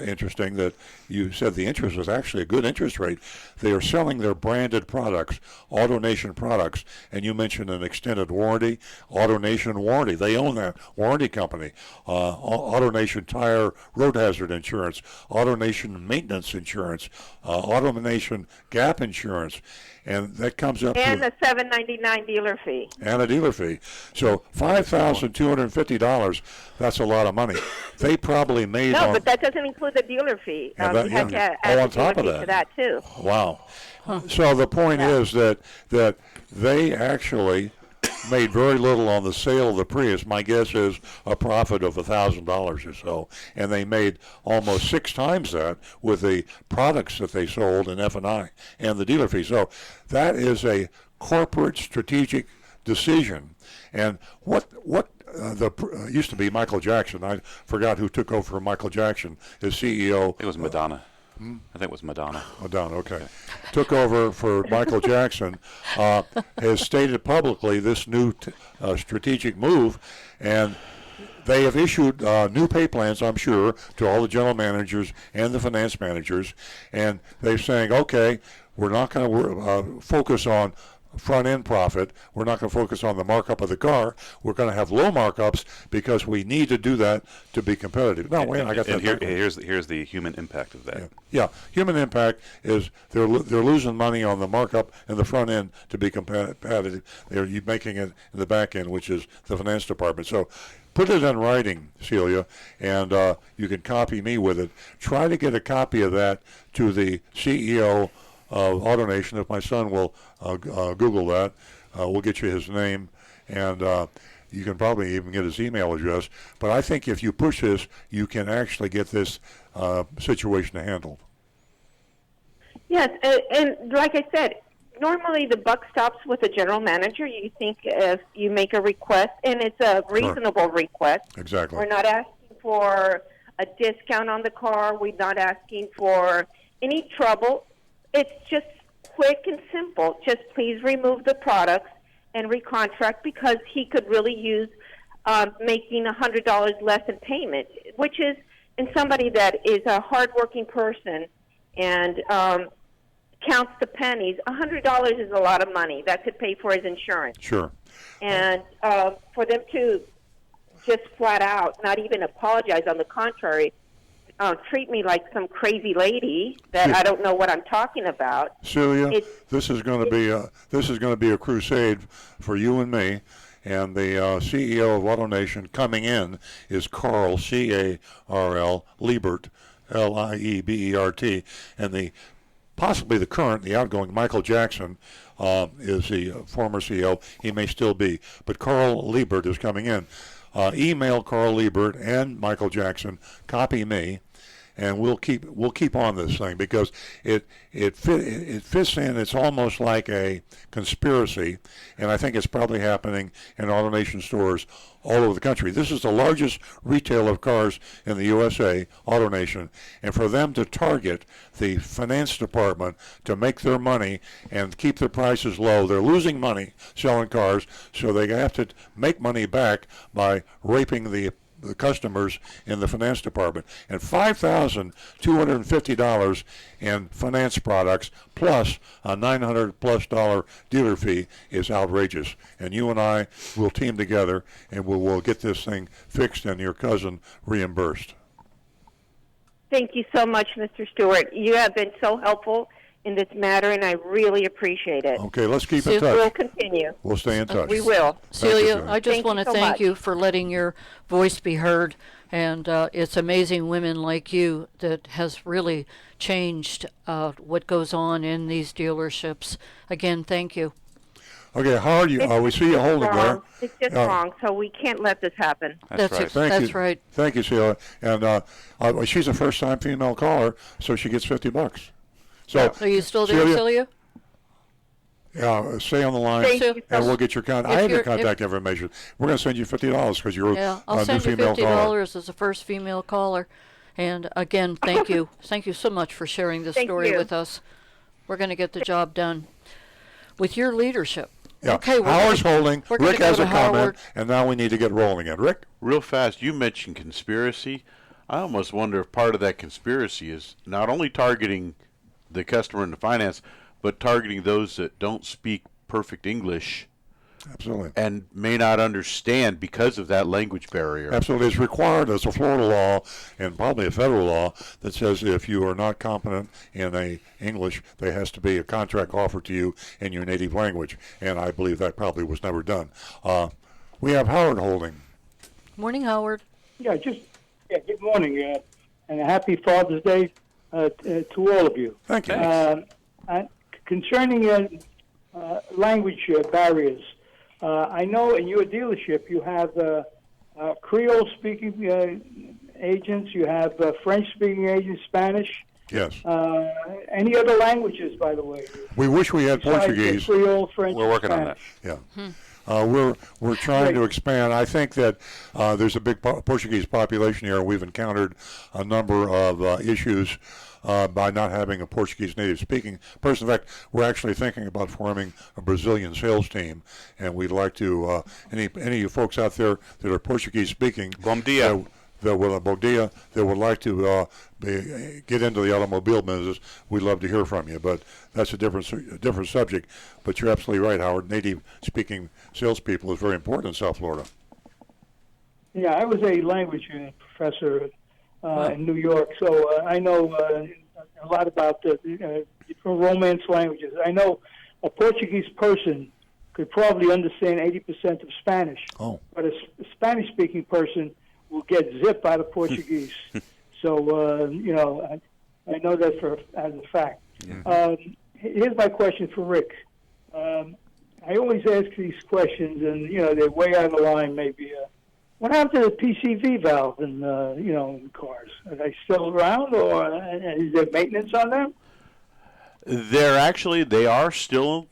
interesting that you said the interest was actually a good interest rate. They are selling their branded products, AutoNation products, and you mentioned an extended warranty, AutoNation Warranty. They own that warranty company. AutoNation Tire Road Hazard Insurance, AutoNation Maintenance Insurance, AutoNation Gap Insurance, and that comes up and to a $7.99 dealer fee. And a dealer fee. So $5,250, that's a lot of money. They probably made but that doesn't include the dealer fee. You have to add on the top dealer of fee to that too. Wow. So the point is that they actually made very little on the sale of the Prius. My guess is a profit of $1,000 or so, and they made almost 6 times that with the products that they sold in F&I and the dealer fee. So that is a corporate strategic decision. And what used to be Michael Jackson. I forgot who took over for Michael Jackson as CEO. It was Madonna. I think it was Madonna. Madonna, okay. Took over for Michael Jackson, has stated publicly this new strategic move, and they have issued new pay plans, I'm sure, to all the general managers and the finance managers, and they're saying, okay, we're not going to focus on front-end profit. We're not going to focus on the markup of the car. We're going to have low markups because we need to do that to be competitive. No, wait, I got that. Here's the human impact of that. Yeah, human impact is they're losing money on the markup in the front end to be competitive. They're making it in the back end, which is the finance department. So put it in writing, Celia, and you can copy me with it. Try to get a copy of that to the CEO of AutoNation. If my son will Google that, we'll get you his name, and you can probably even get his email address. But I think if you push this, you can actually get this situation handled. Yes, and like I said, normally the buck stops with the general manager. You think if you make a request, and it's a reasonable request. Exactly. We're not asking for a discount on the car. We're not asking for any trouble. It's just quick and simple. Just please remove the products and recontract, because he could really use making $100 less in payment, which is, in somebody that is a hardworking person and counts the pennies, $100 is a lot of money. That could pay for his insurance. Sure. And for them to just flat out not even apologize, on the contrary, treat me like some crazy lady that I don't know what I'm talking about. Celia, this is going to be a crusade for you and me, And the CEO of AutoNation coming in is Carl, C-A-R-L, Liebert, L-I-E-B-E-R-T. And possibly the outgoing Michael Jackson is the former CEO. He may still be. But Carl Liebert is coming in. Email Carl Liebert and Michael Jackson, copy me, and we'll keep on this thing because it fits in. It's almost like a conspiracy, and I think it's probably happening in AutoNation stores all over the country. This is the largest retailer of cars in the USA, AutoNation, and for them to target the finance department to make their money and keep the prices low, they're losing money selling cars, so they have to make money back by raping the customers in the finance department. And $5,250 in finance products plus a $900+ dealer fee is outrageous. And you and I will team together and we'll get this thing fixed and your cousin reimbursed. Thank you so much, Mr. Stewart. You have been so helpful in this matter, and I really appreciate it. Okay, let's keep in touch. We'll continue. We'll stay in touch. We will. Celia, I just want to so thank much. you for letting your voice be heard. And it's amazing women like you that has really changed what goes on in these dealerships. Again, thank you. Okay, Howard, we see you holding there. It's just wrong, so we can't let this happen. That's right. That's right. Thank you, Celia. And she's a first-time female caller, so she gets $50. So, are you still there, Celia? Yeah, stay on the line, and we'll get your contact. I have your contact information. We're going to send you $50 because you're a I'll new send you female caller. $50 as a first female caller. And again, thank you. Thank you so much for sharing this story with us. We're going to get the job done with your leadership. Yeah. Okay, Howard's holding. Rick has a comment, and now we need to get rolling again. Rick? Real fast, you mentioned conspiracy. I almost wonder if part of that conspiracy is not only targeting the customer in the finance, but targeting those that don't speak perfect English. Absolutely. And may not understand because of that language barrier. Absolutely. It's required as a Florida law and probably a federal law that says if you are not competent in English, there has to be a contract offered to you in your native language. And I believe that probably was never done. We have Howard holding. Morning, Howard. Yeah, good morning, and a happy Father's Day to all of you. Thank you. Concerning language barriers, I know in your dealership you have Creole-speaking agents, you have French-speaking agents, Spanish. Yes. Any other languages, by the way? We wish we had Portuguese. Creole, French, We're working Spanish. on that. Yeah. We're trying to expand. I think that there's a big Portuguese population here. We've encountered a number of issues by not having a Portuguese native speaking person. In fact, we're actually thinking about forming a Brazilian sales team, and we'd like to any of you folks out there that are Portuguese speaking. Bom dia. That would like to get into the automobile business, we'd love to hear from you. But that's a different subject. But you're absolutely right, Howard. Native-speaking salespeople is very important in South Florida. Yeah, I was a language professor in New York, so I know a lot about the Romance languages. I know a Portuguese person could probably understand 80% of Spanish, but a Spanish-speaking person will get zip out of Portuguese. So, I know that as a fact. Here's my question for Rick. I always ask these questions, and, they're way out of the line maybe. What happened to the PCV valve in cars? Are they still around, or is there maintenance on them? They are still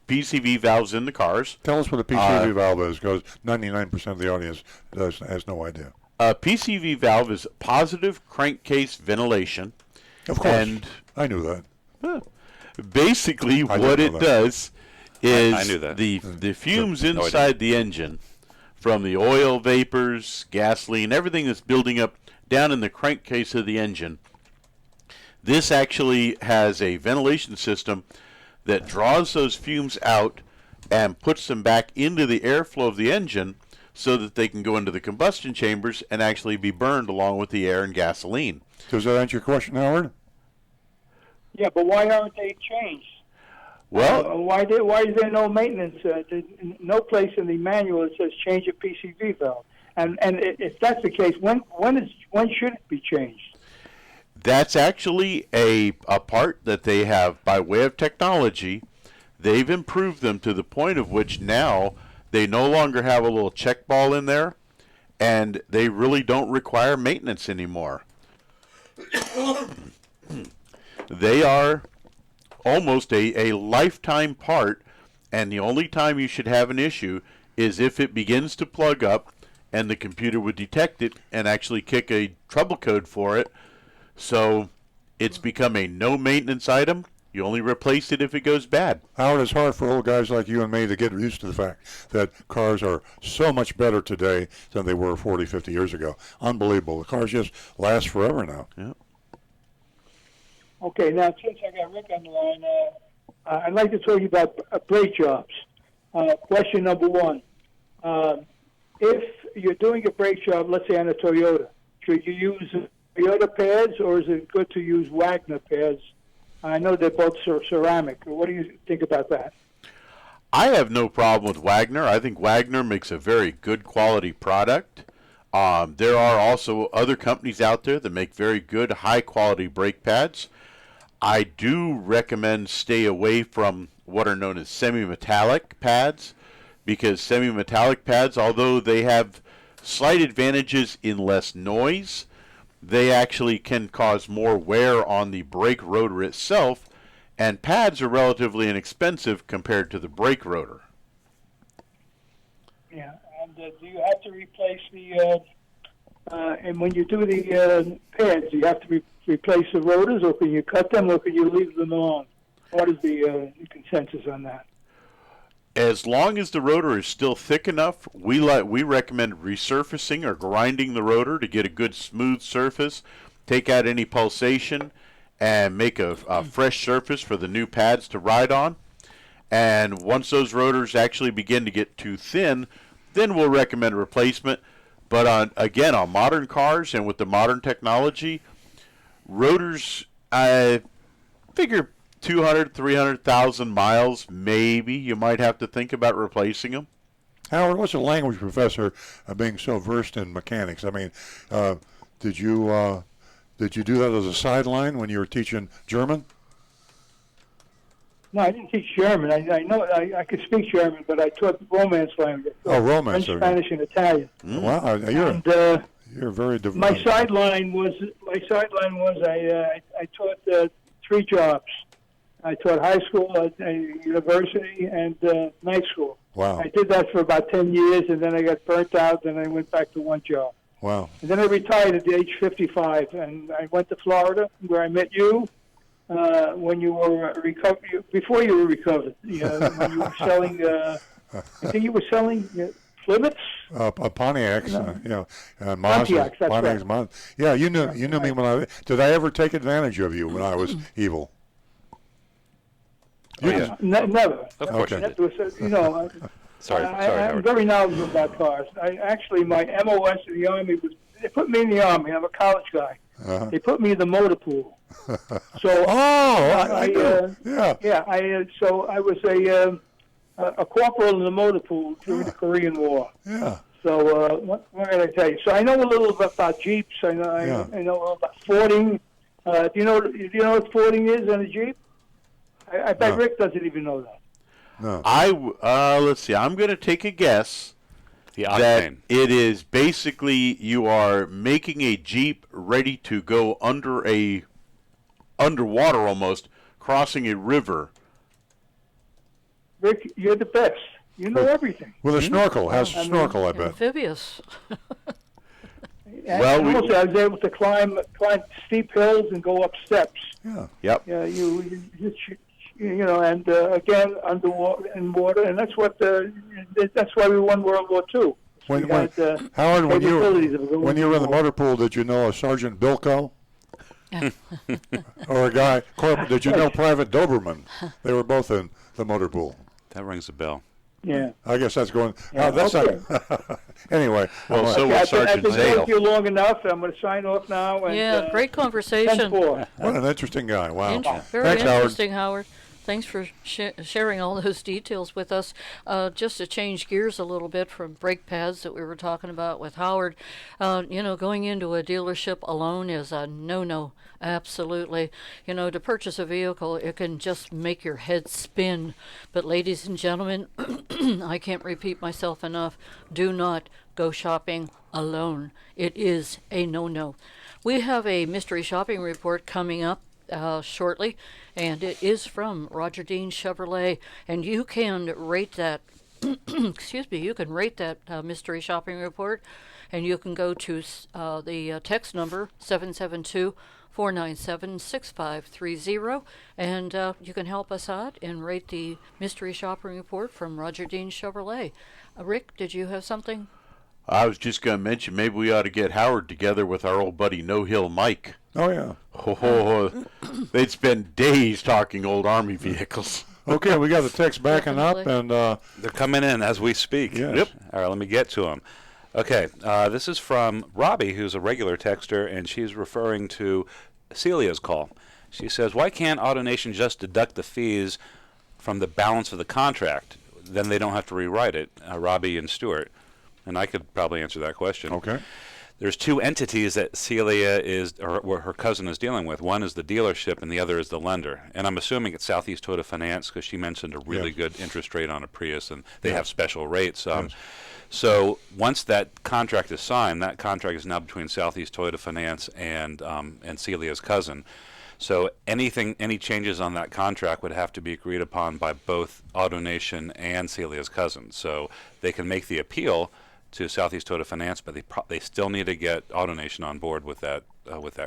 PCV valves in the cars. Tell us what a PCV valve is, because 99% of the audience has no idea. A PCV valve is positive crankcase ventilation. Of course. And I knew that. Basically, what it does is I knew that. The fumes inside the engine from the oil vapors, gasoline, everything that's building up down in the crankcase of the engine. This actually has a ventilation system that draws those fumes out and puts them back into the airflow of the engine so that they can go into the combustion chambers and actually be burned along with the air and gasoline. Does that answer your question, Howard? Yeah, but why aren't they changed? Well, why is there no maintenance? No place in the manual that says change a PCV valve. And if that's the case, when should it be changed? that's actually a part that they have by way of technology. They've improved them to the point of which now they no longer have a little check ball in there, and they really don't require maintenance anymore. They are almost a lifetime part, and the only time you should have an issue is if it begins to plug up and the computer would detect it and actually kick a trouble code for it. So it's become a no maintenance item. You only replace it if it goes bad. Howard, it's hard for old guys like you and me to get used to the fact that cars are so much better today than they were 40, 50 years ago. Unbelievable. The cars just last forever now. Yeah. Okay, now since I got Rick on the line, I'd like to talk to you about brake jobs. Question number one. If you're doing a brake job, let's say on a Toyota, should you use Toyota pads or is it good to use Wagner pads? I know they're both ceramic. What do you think about that? I have no problem with Wagner. I think Wagner makes a very good quality product. There are also other companies out there that make very good, high-quality brake pads. I do recommend stay away from what are known as semi-metallic pads, because semi-metallic pads, although they have slight advantages in less noise, they actually can cause more wear on the brake rotor itself, and pads are relatively inexpensive compared to the brake rotor. Yeah, and do you have to replace the, and when you do the pads, do you have to replace the rotors, or can you cut them, or can you leave them alone? What is the consensus on that? As long as the rotor is still thick enough, we recommend resurfacing or grinding the rotor to get a good smooth surface, take out any pulsation, and make a fresh surface for the new pads to ride on. And once those rotors actually begin to get too thin, then we'll recommend replacement. But on modern cars and with the modern technology, rotors, I figure 200, 300,000 miles, maybe you might have to think about replacing them. Howard, what's a language professor being so versed in mechanics? I mean, did you do that as a sideline when you were teaching German? No, I didn't teach German. I know I could speak German, but I taught Romance language. Romance. French, Spanish, and Italian. Wow, you're very diverse. My sideline was I taught 3 jobs. I taught high school, university, and night school. Wow. I did that for about 10 years, and then I got burnt out, and I went back to one job. Wow. And then I retired at the age 55, and I went to Florida, where I met you when you were before you were recovered. When you were selling, I think you were selling Plymouths? Pontiacs, No. Mazdas. Pontiacs, that's Pontiacs, right. Yeah, you knew me when did I ever take advantage of you when I was evil? Never. Of course you did. Sorry, I'm Howard. very knowledgeable about cars. My MOS in the Army they put me in the Army. I'm a college guy. Uh-huh. They put me in the motor pool. So so I was a corporal in the motor pool during the Korean War. Yeah. So what can I tell you? So I know a little bit about Jeeps. I know about Fording. Do you know what Fording is on a Jeep? I bet Rick doesn't even know that. No. Let's see. I'm going to take a guess The that octane. it is basically you are making a Jeep ready to go underwater almost, crossing a river. Rick, you're the best. You know everything. With a snorkel. Has a snorkel, I bet. Amphibious. Well, I was able to climb steep hills and go up steps. Yeah. Yep. Yeah, and again underwater and water, and that's why we won World War II. Howard, when you were in the motor pool, did you know a Sergeant Bilko? Or a guy, did you know Private Doberman? They were both in the motor pool. That rings a bell. Yeah. I guess that's going. Yeah, That's okay. not. Anyway. Well, so was Sergeant I've been Zale. with you long enough. I'm going to sign off now. And, Yeah, great conversation. 10-4. What an interesting guy. Wow. Very Thanks, Howard. interesting, Howard. Thanks for sharing all those details with us. Just to change gears a little bit from brake pads that we were talking about with Howard, going into a dealership alone is a no-no. Absolutely. To purchase a vehicle, it can just make your head spin. But ladies and gentlemen, I can't repeat myself enough. Do not go shopping alone. It is a no-no. We have a mystery shopping report coming up shortly, and it is from Roger Dean Chevrolet, and you can rate that you can rate that mystery shopping report, and you can go to the text number 772-497-6530, and you can help us out and rate the mystery shopping report from Roger Dean Chevrolet. Rick, did you have something? I was just going to mention maybe we ought to get Howard together with our old buddy No Hill Mike. Oh, yeah. They'd spend days talking old Army vehicles. Okay, we got the text backing up, and they're coming in as we speak. Yes. Yep. All right, let me get to them. Okay, this is from Robbie, who's a regular texter, and she's referring to Celia's call. She says, why can't AutoNation just deduct the fees from the balance of the contract? Then they don't have to rewrite it, Robbie and Stewart. And I could probably answer that question. Okay. There's two entities that Celia or her cousin is dealing with. One is the dealership, and the other is the lender. And I'm assuming it's Southeast Toyota Finance because she mentioned a really good interest rate on a Prius, and they have special rates. So once that contract is signed, that contract is now between Southeast Toyota Finance and Celia's cousin. So any changes on that contract would have to be agreed upon by both AutoNation and Celia's cousin. So they can make the appeal to Southeast Toyota Finance, but they still need to get AutoNation on board with that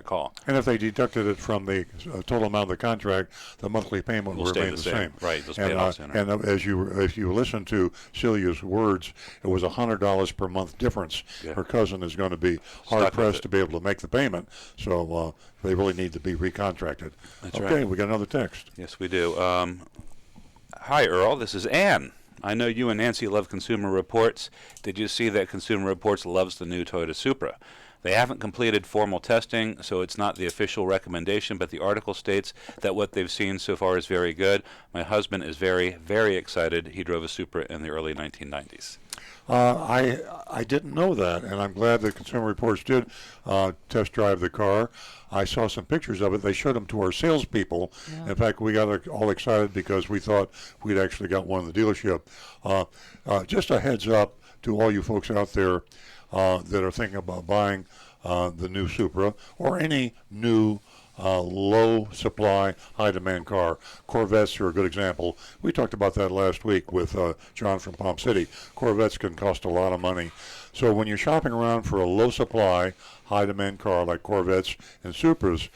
call. And if they deducted it from the total amount of the contract, the monthly payment will remain the same. Right, just pay it off sooner. And if you listen to Celia's words, it was $100 per month difference. Yeah. Her cousin is going to be hard-pressed to be able to make the payment, so they really need to be recontracted. That's right. Okay, we got another text. Yes, we do. Hi, Earl. This is Ann. I know you and Nancy love Consumer Reports. Did you see that Consumer Reports loves the new Toyota Supra? They haven't completed formal testing, so it's not the official recommendation, but the article states that what they've seen so far is very good. My husband is very, very excited. He drove a Supra in the early 1990s. I didn't know that, and I'm glad that Consumer Reports did test drive the car. I saw some pictures of it. They showed them to our salespeople. Yeah. In fact, we got all excited because we thought we'd actually got one in the dealership. Just a heads up to all you folks out there that are thinking about buying the new Supra or any new low supply, high demand car. Corvettes are a good example. We talked about that last week with John from Palm City. Corvettes can cost a lot of money. So when you're shopping around for a low supply, high demand car like Corvettes and Supras,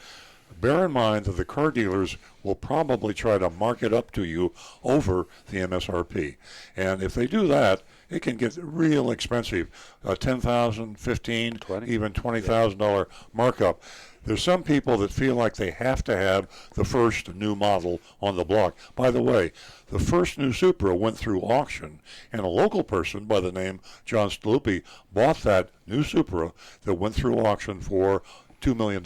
bear in mind that the car dealers will probably try to mark it up to you over the MSRP. And if they do that, it can get real expensive. $10,000, $15,000, $20,000, even $20,000 markup. There's some people that feel like they have to have the first new model on the block. By the way, the first new Supra went through auction, and a local person by the name John Staluppi bought that new Supra that went through auction for $2 million.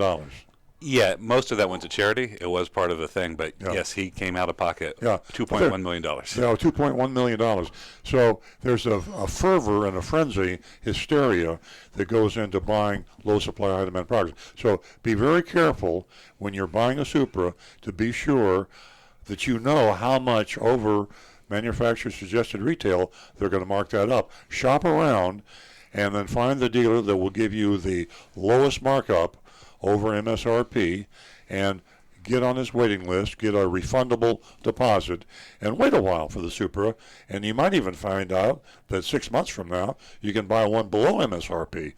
Yeah, most of that went to charity. It was part of the thing, but yes, he came out of pocket. Yeah, $2.1 million. Yeah, $2.1 million. So there's a fervor and a frenzy, hysteria that goes into buying low supply, high demand products. So be very careful when you're buying a Supra to be sure that you know how much over manufacturer's suggested retail they're going to mark that up. Shop around and then find the dealer that will give you the lowest markup over MSRP and get on his waiting list, get a refundable deposit, and wait a while for the Supra. And you might even find out that 6 months from now you can buy one below MSRP.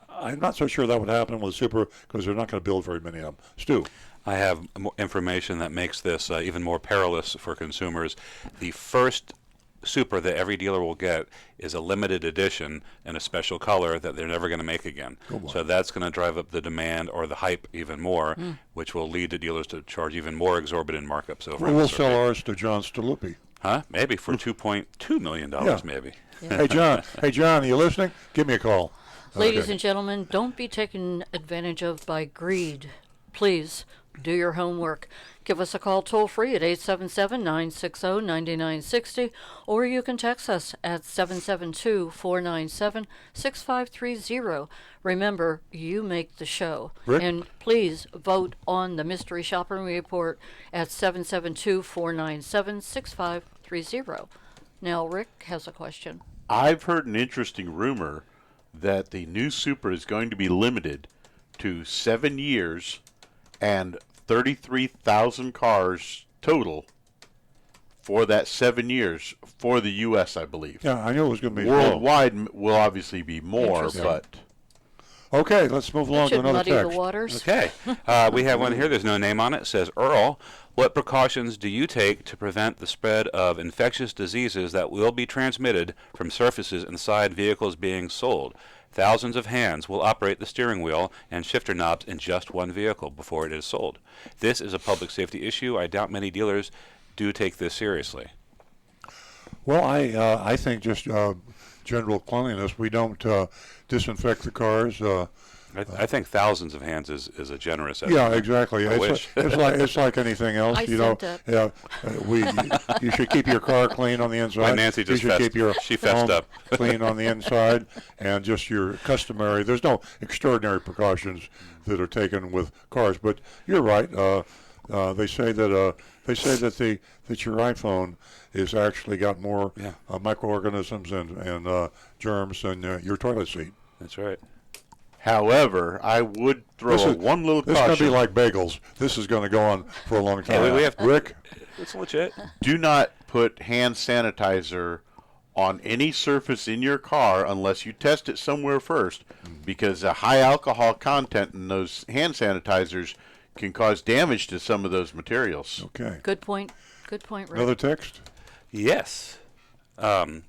I'm not so sure that would happen with Supra because they're not going to build very many of them. Stu. I have information that makes this even more perilous for consumers. The first Supra that every dealer will get is a limited edition in a special color that they're never going to make again. So that's going to drive up the demand or the hype even more, which will lead to dealers to charge even more exorbitant markups over. We'll sell ours to John Staluppi. Huh? Maybe for $2.2 million, maybe. Yeah. Hey, John, are you listening? Give me a call. Ladies and gentlemen, don't be taken advantage of by greed. Please Do your homework. Give us a call toll-free at 877-960-9960, or you can text us at 772-497-6530. Remember, you make the show. Rick? And please vote on the Mystery Shopping Report at 772-497-6530. Now, Rick has a question. I've heard an interesting rumor that the new Supra is going to be limited to 7 years and 33,000 cars total for that 7 years for the U.S., I believe. Yeah, I knew it was going to be worldwide will obviously be more, but okay, let's move along to Should another muddy text. the waters. Okay. We have one here. There's no name on it. It says, Earl, what precautions do you take to prevent the spread of infectious diseases that will be transmitted from surfaces inside vehicles being sold? Thousands of hands will operate the steering wheel and shifter knobs in just one vehicle before it is sold. This is a public safety issue. I doubt many dealers do take this seriously. Well, I think just general cleanliness. We don't disinfect the cars. I think thousands of hands is a generous estimate. Yeah, exactly. It's like anything else. I said that. Yeah, you should keep your car clean on the inside. Why Nancy just you should keep your she fessed home up. clean on the inside, and just your customary. There's no extraordinary precautions that are taken with cars, but you're right. They say that your iPhone is actually got more microorganisms and germs than your toilet seat. That's right. however, I would throw one little caution. This is going to be like bagels. This is going to go on for a long time. Hey, we have Rick? It's legit. Do not put hand sanitizer on any surface in your car unless you test it somewhere first, because a high alcohol content in those hand sanitizers can cause damage to some of those materials. Okay. Good point. Good point, Rick. Another text? Yes. Here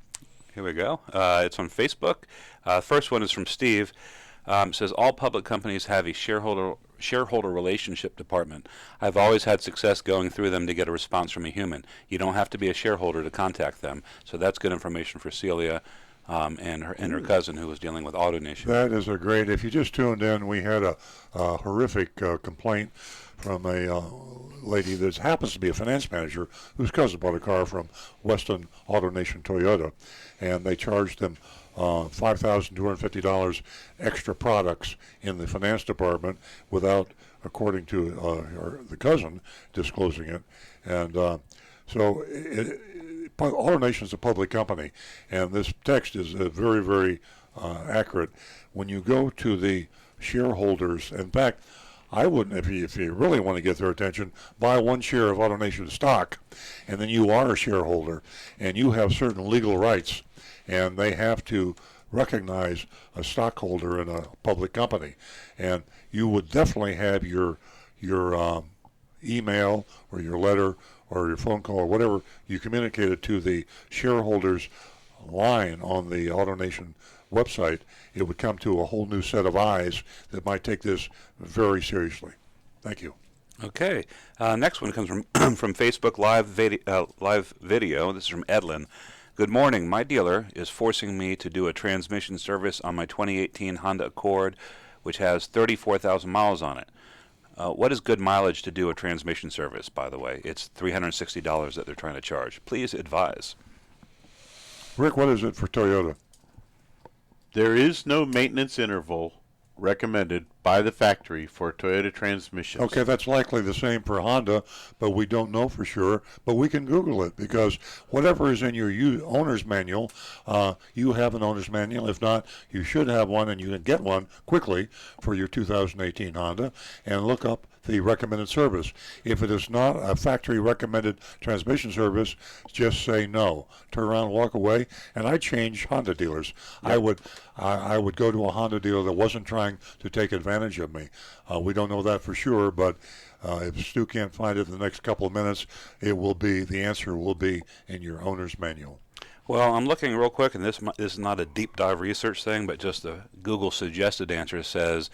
we go. It's on Facebook. First one is from Steve. It says, all public companies have a shareholder relationship department. I've always had success going through them to get a response from a human. You don't have to be a shareholder to contact them. So that's good information for Celia and her cousin who was dealing with AutoNation. That is a great. If you just tuned in, we had a horrific complaint from a lady that happens to be a finance manager whose cousin bought a car from Weston AutoNation Toyota, and they charged them $5,250 extra products in the finance department without, according to the cousin, disclosing it. And so AutoNation is a public company, and this text is very, very accurate. When you go to the shareholders, in fact, I wouldn't, if you really want to get their attention, buy one share of AutoNation stock, and then you are a shareholder, and you have certain legal rights, and they have to recognize a stockholder in a public company. And you would definitely have your email or your letter or your phone call or whatever you communicated to the shareholders line on the AutoNation website. It would come to a whole new set of eyes that might take this very seriously. Thank you. Okay. Next one comes from from Facebook Live video. This is from Edlin. Good morning. My dealer is forcing me to do a transmission service on my 2018 Honda Accord, which has 34,000 miles on it. What is good mileage to do a transmission service, by the way? It's $360 that they're trying to charge. Please advise. Rick, what is it for Toyota? There is no maintenance interval recommended by the factory for Toyota transmissions. Okay, that's likely the same for Honda, but we don't know for sure. But we can Google it, because whatever is in your owner's manual, you have an owner's manual. If not, you should have one, and you can get one quickly for your 2018 Honda, and look up the recommended service. If it is not a factory recommended transmission service, just say no. Turn around, walk away, and I change Honda dealers. Yep. I would go to a Honda dealer that wasn't trying to take advantage of me. We don't know that for sure, but if Stu can't find it in the next couple of minutes, the answer will be in your owner's manual. Well, I'm looking real quick, and this is not a deep dive research thing, but just the Google suggested answer says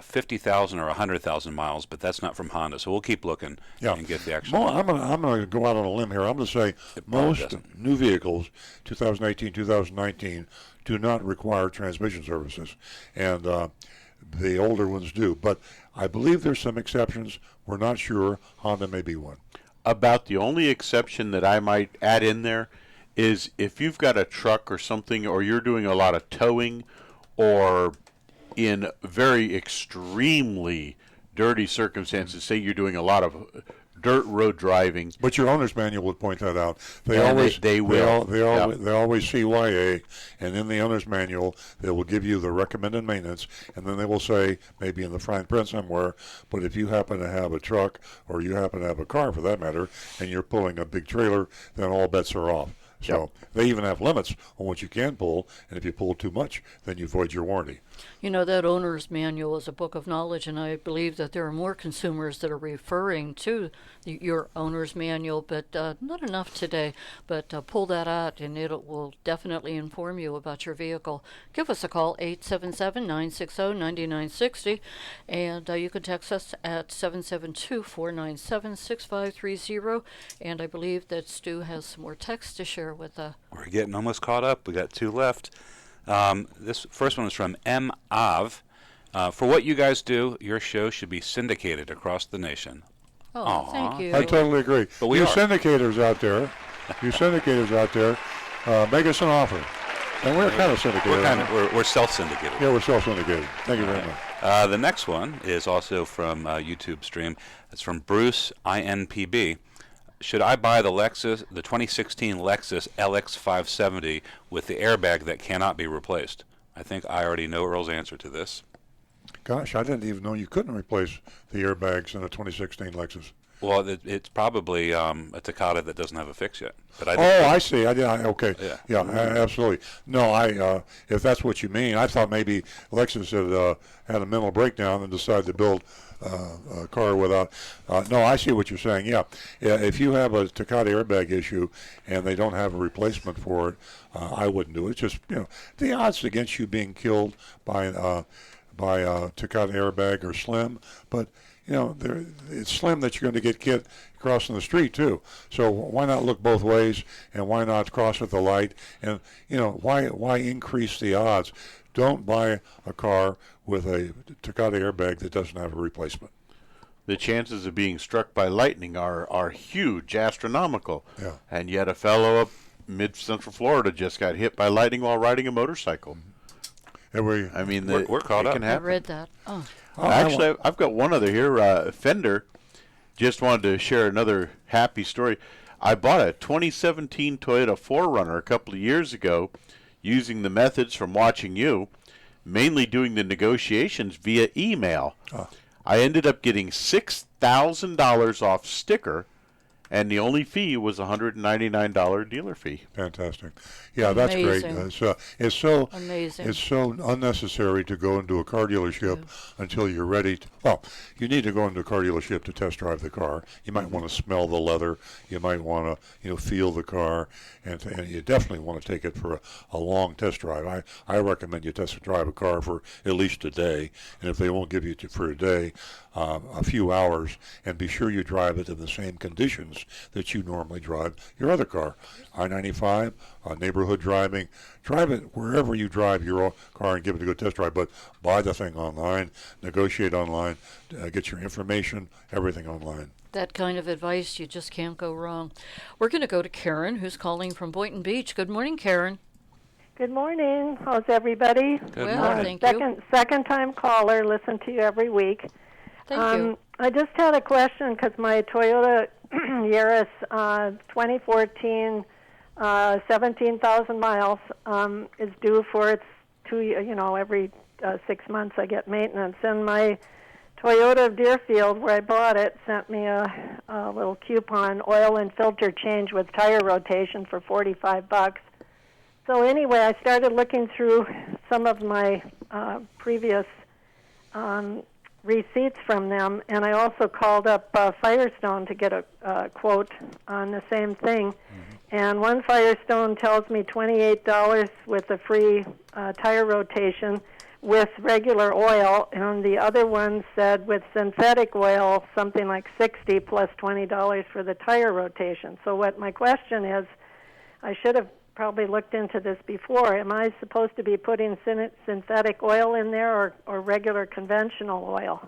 50,000 or 100,000 miles, but that's not from Honda. So we'll keep looking and get the actual. I'm going to go out on a limb here. I'm going to say most new vehicles, 2018, 2019, do not require transmission services. And The older ones do. But I believe there's some exceptions. We're not sure. Honda may be one. About the only exception that I might add in there is if you've got a truck or something, or you're doing a lot of towing, or in very extremely dirty circumstances, say you're doing a lot of dirt road driving. But your owner's manual would point that out. They will. They always CYA, and in the owner's manual, they will give you the recommended maintenance, and then they will say, maybe in the fine print somewhere, but if you happen to have a truck, or you happen to have a car for that matter, and you're pulling a big trailer, then all bets are off. So they even have limits on what you can pull, and if you pull too much, then you void your warranty. You know, that owner's manual is a book of knowledge, and I believe that there are more consumers that are referring to your owner's manual, but not enough today. But pull that out, and it will definitely inform you about your vehicle. Give us a call, 877-960-9960, and you can text us at 772-497-6530, and I believe that Stu has some more text to share with We're getting almost caught up. We got 2 left. This first one is from M. Av. For what you guys do, your show should be syndicated across the nation. Oh, Aww. thank you. I totally agree. But we you are. syndicators out there, make us an offer. And we're kind of syndicated. We're self-syndicated. Yeah, we're self-syndicated. Thank you very much. The next one is also from YouTube stream. It's from Bruce INPB. Should I buy the 2016 Lexus LX570 with the airbag that cannot be replaced? I think I already know Earl's answer to this. Gosh, I didn't even know you couldn't replace the airbags in a 2016 Lexus. Well, it's probably a Takata that doesn't have a fix yet. But I see. Okay. Yeah. Absolutely. No, if that's what you mean, I thought maybe Lexus had a mental breakdown and decided to build a car without. No, I see what you're saying. Yeah. If you have a Takata airbag issue and they don't have a replacement for it, I wouldn't do it. It's just, the odds against you being killed by a Takata airbag are slim, but it's slim that you're going to get kid crossing the street too. So why not look both ways, and why not cross at the light? And why increase the odds? Don't buy a car with a Takata airbag that doesn't have a replacement. The chances of being struck by lightning are huge, astronomical. Yeah. And yet a fellow up mid-central Florida just got hit by lightning while riding a motorcycle. We're caught up. I read that. Oh. Actually, I've got one other here. Fender just wanted to share another happy story. I bought a 2017 Toyota 4Runner a couple of years ago using the methods from watching you, mainly doing the negotiations via email. I ended up getting $6,000 off sticker, and the only fee was a $199 dealer fee. Fantastic. Yeah, that's Amazing. great. It's so Amazing. It's so unnecessary to go into a car dealership until you're ready to. Well, you need to go into a car dealership to test drive the car. You might want to smell the leather. You might want to feel the car, and you definitely want to take it for a long test drive. I recommend you test drive a car for at least a day, and if they won't give you for a day, a few hours, and be sure you drive it in the same conditions that you normally drive your other car. I-95, neighborhood driving, drive it wherever you drive your car and give it a good test drive, but buy the thing online, negotiate online, get your information, everything online. That kind of advice, you just can't go wrong. We're going to go to Karen, who's calling from Boynton Beach. Good morning, Karen. Good morning. How's everybody? Good morning. Thank you. Second time caller. Listen to you every week. Thank you. I just had a question because my Toyota Yaris 2014, 17,000 miles, is due for its every 6 months I get maintenance. And my Toyota of Deerfield, where I bought it, sent me a little coupon, oil and filter change with tire rotation for $45. So anyway, I started looking through some of my previous receipts from them, and I also called up Firestone to get a quote on the same thing. Mm-hmm. And one Firestone tells me $28 with a free tire rotation with regular oil, and the other one said with synthetic oil something like $60 plus $20 for the tire rotation. So what my question is, I should have probably looked into this before. Am I supposed to be putting synthetic oil in there or regular conventional oil?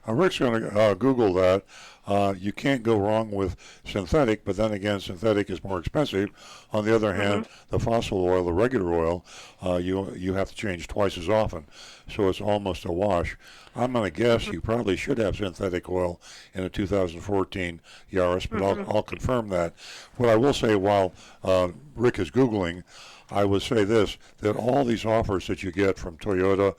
Rick's going to Google that. You can't go wrong with synthetic, but then again, synthetic is more expensive. On the other hand, the fossil oil, the regular oil, you have to change twice as often, so it's almost a wash. I'm going to guess you probably should have synthetic oil in a 2014 Yaris, but I'll confirm that. What I will say while Rick is Googling, I would say this, that all these offers that you get from Toyota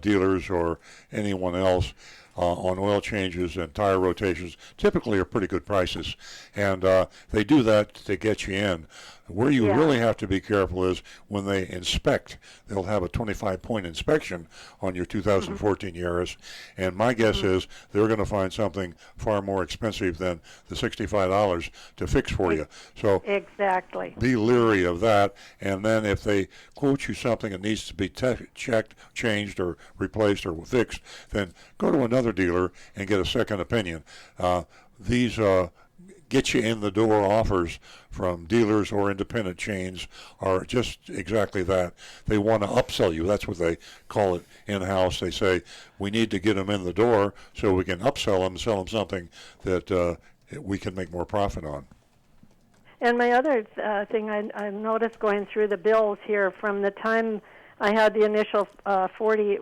dealers or anyone else on oil changes and tire rotations typically are pretty good prices, and they do that to get you in. Where you really have to be careful is when they inspect. They'll have a 25-point inspection on your 2014 Yaris, and my guess is they're going to find something far more expensive than the $65 to fix for you. So exactly, be leery of that, and then if they quote you something that needs to be checked, changed, or replaced, or fixed, then go to another dealer and get a second opinion. These get you in the door offers from dealers or independent chains are just exactly that. They want to upsell you. That's what they call it in-house. They say, we need to get them in the door so we can upsell them, sell them something that we can make more profit on. And my other thing I noticed going through the bills here from the time I had the initial 48,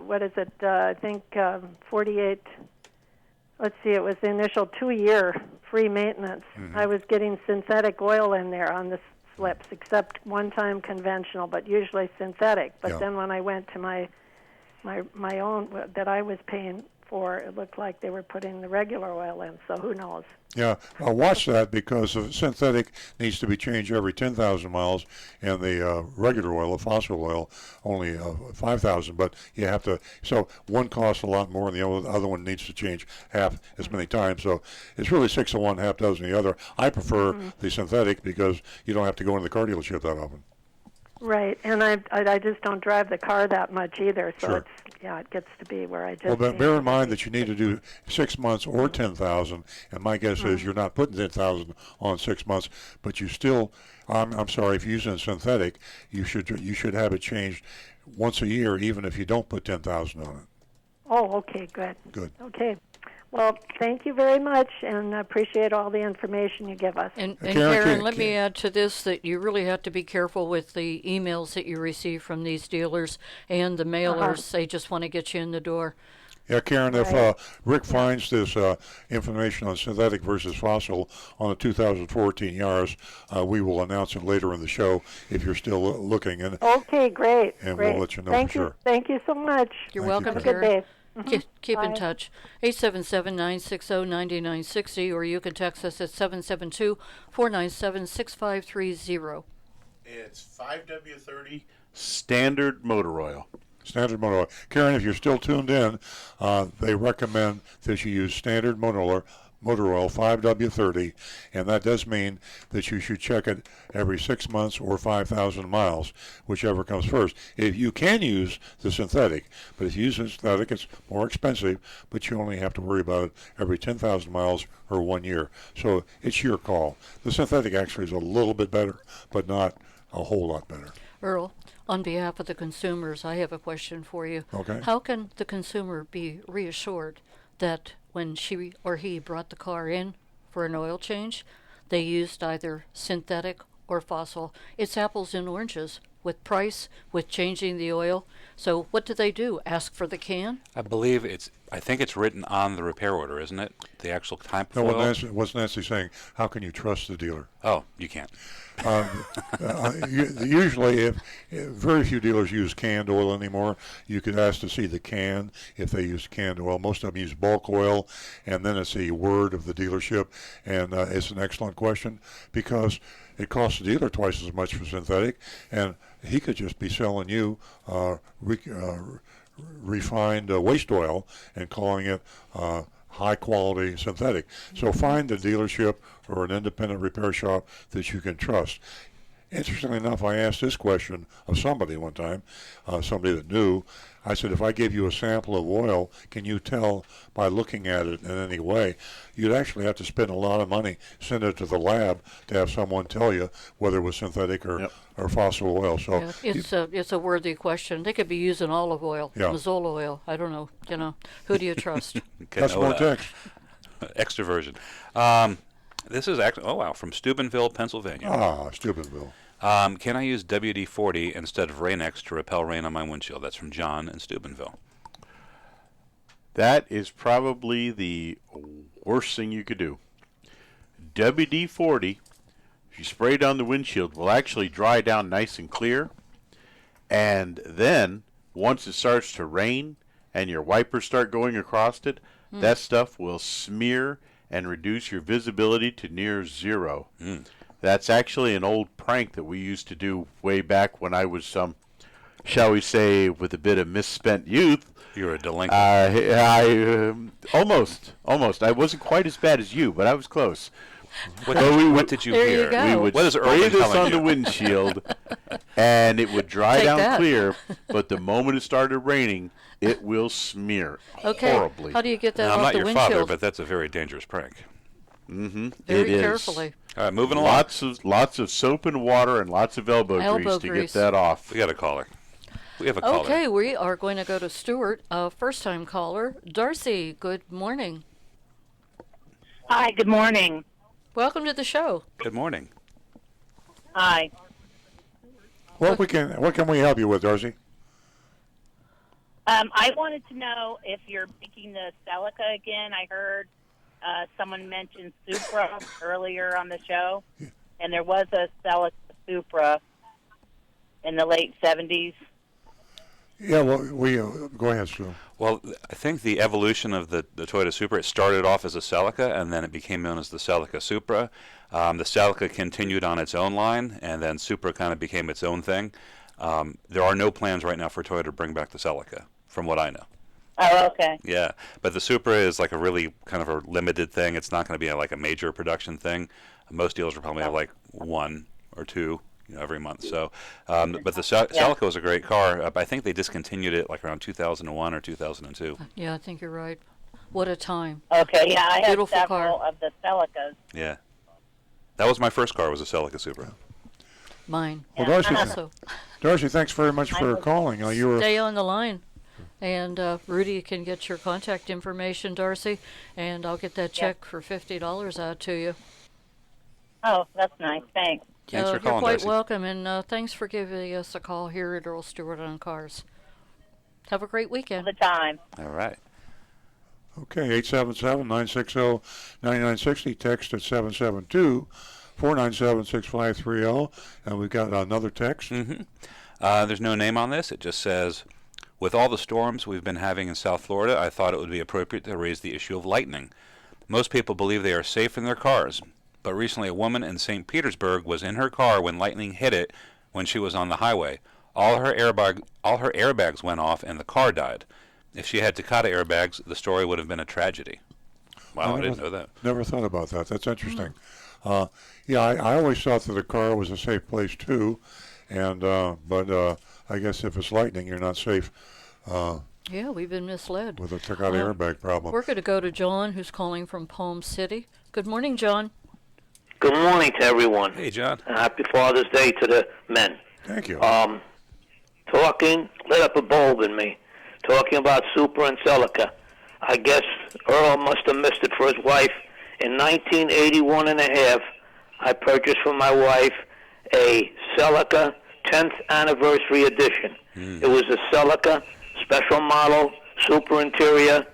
let's see, it was the initial 2-year free maintenance. I was getting synthetic oil in there on the slips, except one time conventional, but usually synthetic. But then when I went to my own that I was paying for, it looked like they were putting the regular oil in, so who knows? Yeah, watch that because the synthetic needs to be changed every 10,000 miles, and the regular oil, the fossil oil, only 5,000. But you have to, so one costs a lot more, and the other one needs to change half as many times. So it's really 6 of one, half dozen of the other. I prefer the synthetic because you don't have to go into the car dealership that often. Right, and I just don't drive the car that much either, so it gets to be where I just. Well, but bear in mind that you need to do 6 months or 10,000, and my guess is you're not putting 10,000 on 6 months, but you still. I'm sorry, if you're using synthetic, you should have it changed once a year, even if you don't put 10,000 on it. Oh, okay, good. Good. Okay. Well, thank you very much, and I appreciate all the information you give us. And Karen, let me add to this that you really have to be careful with the emails that you receive from these dealers and the mailers. They just want to get you in the door. Yeah, Karen, if Rick finds this information on synthetic versus fossil on the 2014 Yaris, we will announce it later in the show if you're still looking. And okay, great. And great. we'll let you know Thank for you. sure. Thank you so much. You're welcome, Have Karen. a good day. Keep in Bye. touch. 877-960-9960, or you can text us at 772-497-6530. It's 5W30 standard motor oil. Standard motor oil. Karen, if you're still tuned in, they recommend that you use standard motor oil 5W30, and that does mean that you should check it every 6 months or 5,000 miles, whichever comes first. If you can use the synthetic, but if you use synthetic, it's more expensive, but you only have to worry about it every 10,000 miles or 1 year. So it's your call. The synthetic actually is a little bit better, but not a whole lot better. Earl, on behalf of the consumers, I have a question for you. Okay. How can the consumer be reassured that when she or he brought the car in for an oil change, they used either synthetic or fossil? It's apples and oranges with price, with changing the oil. So what do they do? Ask for the can? I think it's written on the repair order, isn't it? The actual type of No, oil? what's Nancy saying? How can you trust the dealer? Oh, you can't. Usually, if very few dealers use canned oil anymore, you could ask to see the can if they use canned oil. Most of them use bulk oil, and then it's the word of the dealership. And it's an excellent question because it costs the dealer twice as much for synthetic, and he could just be selling you refined waste oil and calling it high quality synthetic. So find a dealership or an independent repair shop that you can trust. Interestingly enough, I asked this question of somebody one time, somebody that knew. I said, if I gave you a sample of oil, can you tell by looking at it in any way? You'd actually have to spend a lot of money, send it to the lab to have someone tell you whether it was synthetic or fossil oil. So yeah, it's a worthy question. They could be using olive oil, Mazola oil. I don't know. Who do you trust? That's more text. Extroversion. This is actually, from Steubenville, Pennsylvania. Ah, Steubenville. Can I use WD-40 instead of Rain-X to repel rain on my windshield? That's from John in Steubenville. That is probably the worst thing you could do. WD-40, if you spray it on the windshield, will actually dry down nice and clear. And then, once it starts to rain and your wipers start going across it, that stuff will smear and reduce your visibility to near zero. That's actually an old prank that we used to do way back when I was, shall we say, with a bit of misspent youth. You were a delinquent. Almost. I wasn't quite as bad as you, but I was close. What did you hear? We would spray this on the windshield, and it would dry down clear, but the moment it started raining, it will smear horribly. How do you get that now, off the windshield? I'm not your father, but that's a very dangerous prank. Very carefully. All right, moving along. Lots of soap and water and lots of elbow grease to get that off. We got a caller. We have a caller. Okay, we are going to go to Stewart, first-time caller. Darcy, good morning. Hi, good morning. Welcome to the show. Good morning. Hi. What can we help you with, Darcy? I wanted to know if you're making the Celica again. I heard someone mention Supra earlier on the show, and there was a Celica Supra in the late 70s. Yeah, well, go ahead, Stu. Well, I think the evolution of the Toyota Supra, it started off as a Celica, and then it became known as the Celica Supra. The Celica continued on its own line, and then Supra kind of became its own thing. There are no plans right now for Toyota to bring back the Celica, from what I know. Oh, okay. Yeah, but the Supra is like a really kind of a limited thing. It's not going to be like a major production thing. Most dealers will probably have like one or two every month. So, but the Celica was a great car. I think they discontinued it like around 2001 or 2002. Yeah, I think you're right. What a time. Okay, yeah, I have Beautiful several car. of the Celicas. Yeah. That was my first car, was a Celica Supra. Mine. Well, Also. Darcy, thanks very much for calling. Stay on the line. And Rudy can get your contact information, Darcy, and I'll get that check for $50 out to you. Oh, that's nice. Thanks. Thanks for you're calling, quite Darcy. welcome, and thanks for giving us a call here at Earl Stewart on Cars. Have a great weekend. All the time. All right. Okay, 877-960-9960. Text at 772-497-6530. And we've got another text. There's no name on this. It just says, with all the storms we've been having in South Florida, I thought it would be appropriate to raise the issue of lightning. Most people believe they are safe in their cars, but recently a woman in St. Petersburg was in her car when lightning hit it when she was on the highway. All her airbags went off and the car died. If she had Takata airbags, the story would have been a tragedy. Wow, I didn't know that. Never thought about that. That's interesting. I always thought that a car was a safe place too, and but I guess if it's lightning, you're not safe. Yeah, we've been misled. With a Takata airbag problem. We're going to go to John, who's calling from Palm City. Good morning, John. Good morning to everyone. Hey, John. Happy Father's Day to the men. Thank you. Talking lit up a bulb in me. Talking about Supra and Celica. I guess Earl must have missed it for his wife. In 1981 and a half, I purchased for my wife a Celica 10th anniversary edition. It was a Celica special model, Supra interior.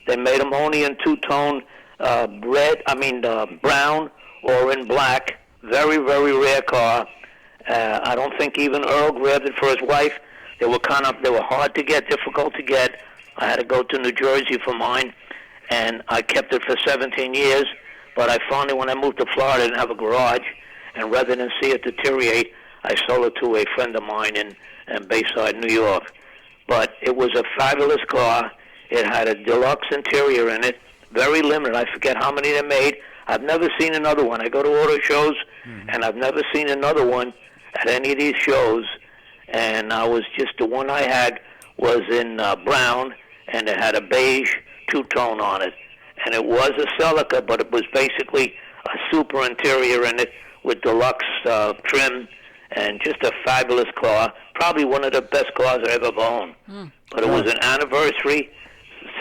They made them only in two-tone brown or in black. Very, very rare car. I don't think even Earl grabbed it for his wife. They were hard to get, difficult to get. I had to go to New Jersey for mine, and I kept it for 17 years. But I finally, when I moved to Florida, I didn't have a garage, and rather than see it deteriorate, I sold it to a friend of mine in Bayside, New York. But it was a fabulous car. It had a deluxe interior in it, very limited. I forget how many they made. I've never seen another one. I go to auto shows, and I've never seen another one at any of these shows, and I was just, the one I had was in brown, and it had a beige two-tone on it. And it was a Celica, but it was basically a super interior in it with deluxe trim, and just a fabulous car. Probably one of the best cars I ever owned. But it was an anniversary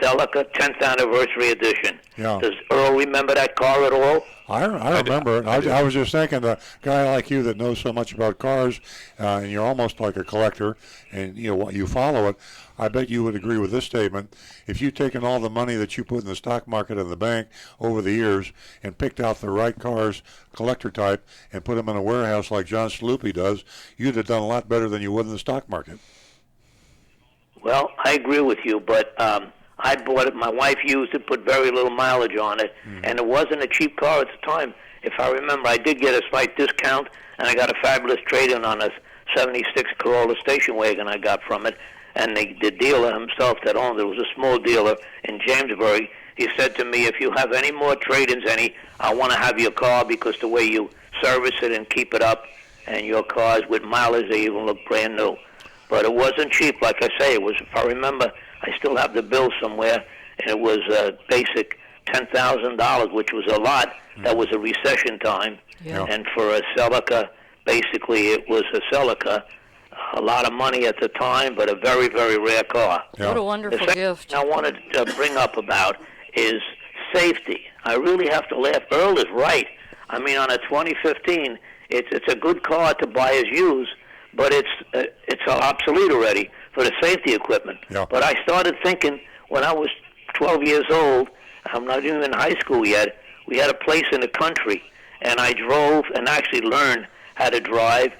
Celica 10th anniversary edition. Yeah. Does Earl remember that car at all? I remember it. I was just thinking, a guy like you that knows so much about cars, and you're almost like a collector, and you follow it. I bet you would agree with this statement. If you'd taken all the money that you put in the stock market and the bank over the years and picked out the right cars, collector type, and put them in a warehouse like John Sallupi does, you'd have done a lot better than you would in the stock market. Well, I agree with you, but I bought it. My wife used it, put very little mileage on it, and it wasn't a cheap car at the time. If I remember, I did get a slight discount, and I got a fabulous trade-in on a 76 Corolla station wagon I got from it. And the dealer himself that owned it was a small dealer in Jamesburg. He said to me, if you have any more trade-ins, I want to have your car because the way you service it and keep it up, and your cars with mileage, they even look brand new. But it wasn't cheap, like I say. It was, if I remember, I still have the bill somewhere, and it was a basic $10,000, which was a lot. That was a recession time. Yeah. And for a Celica, basically it was a Celica. A lot of money at the time, but a very, very rare car. Yeah. What a wonderful The second gift. thing I wanted to bring up about is safety. I really have to laugh. Earl is right. I mean, on a 2015, it's a good car to buy as used, but it's obsolete already for the safety equipment. Yeah. But I started thinking when I was 12 years old, I'm not even in high school yet, we had a place in the country, and I drove and actually learned how to drive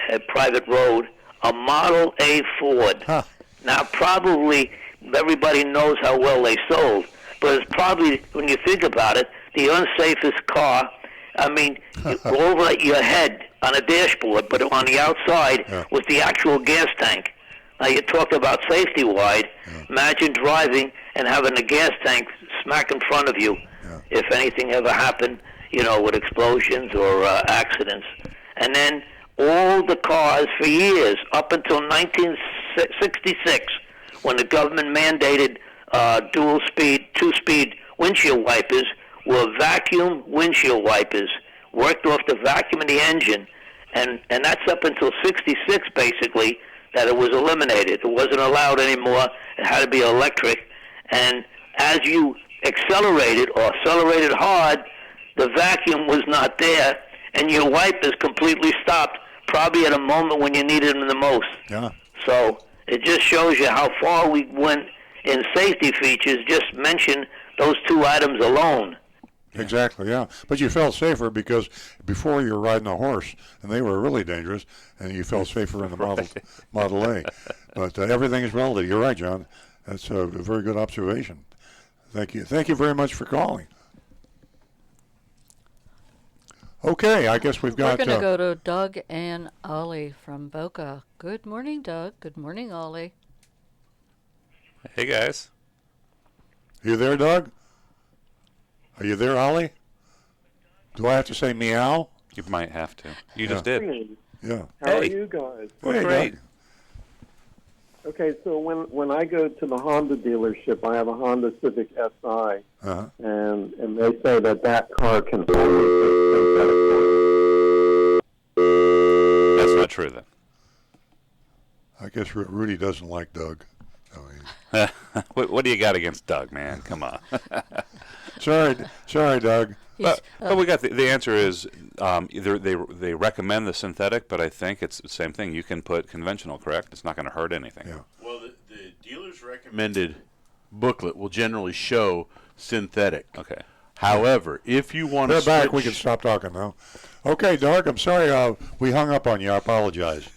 a private road, a Model A Ford. Huh. Now, probably everybody knows how well they sold, but it's probably, when you think about it, the unsafest car. I mean, over your head on a dashboard, but on the outside was the actual gas tank. Now, you talked about safety wide. Imagine driving and having a gas tank smack in front of you if anything ever happened, with explosions or accidents. And then all the cars for years, up until 1966, when the government mandated dual-speed, two-speed windshield wipers, were vacuum windshield wipers, worked off the vacuum in the engine, and that's up until 66, basically, that it was eliminated. It wasn't allowed anymore. It had to be electric. And as you accelerated hard, the vacuum was not there, and your wipers completely stopped, probably at a moment when you needed them the most. Yeah. So it just shows you how far we went in safety features, just mention those two items alone. Exactly, yeah. But you felt safer because before you were riding a horse, and they were really dangerous, and you felt safer in the Model A. But everything is relative. You're right, John. That's a very good observation. Thank you. Thank you very much for calling. Okay, I guess we've got... We're going to go to Doug and Ollie from Boca. Good morning, Doug. Good morning, Ollie. Hey, guys. You there, Doug? Are you there, Ollie? Do I have to say meow? You might have to. You just did. Yeah. How are you guys? We're great. Okay, so when I go to the Honda dealership, I have a Honda Civic SI, and they say that car can only fix synthetic. That's not true, then. I guess Rudy doesn't like Doug. What do you got against Doug, man? Come on. Sorry, Doug. But we got the answer is they recommend the synthetic, but I think it's the same thing. You can put conventional, correct? It's not going to hurt anything. Yeah. Well, the dealer's recommended booklet will generally show synthetic. Okay. However, if you want to switch... They're back. We can stop talking now. Okay, Doug, I'm sorry we hung up on you. I apologize.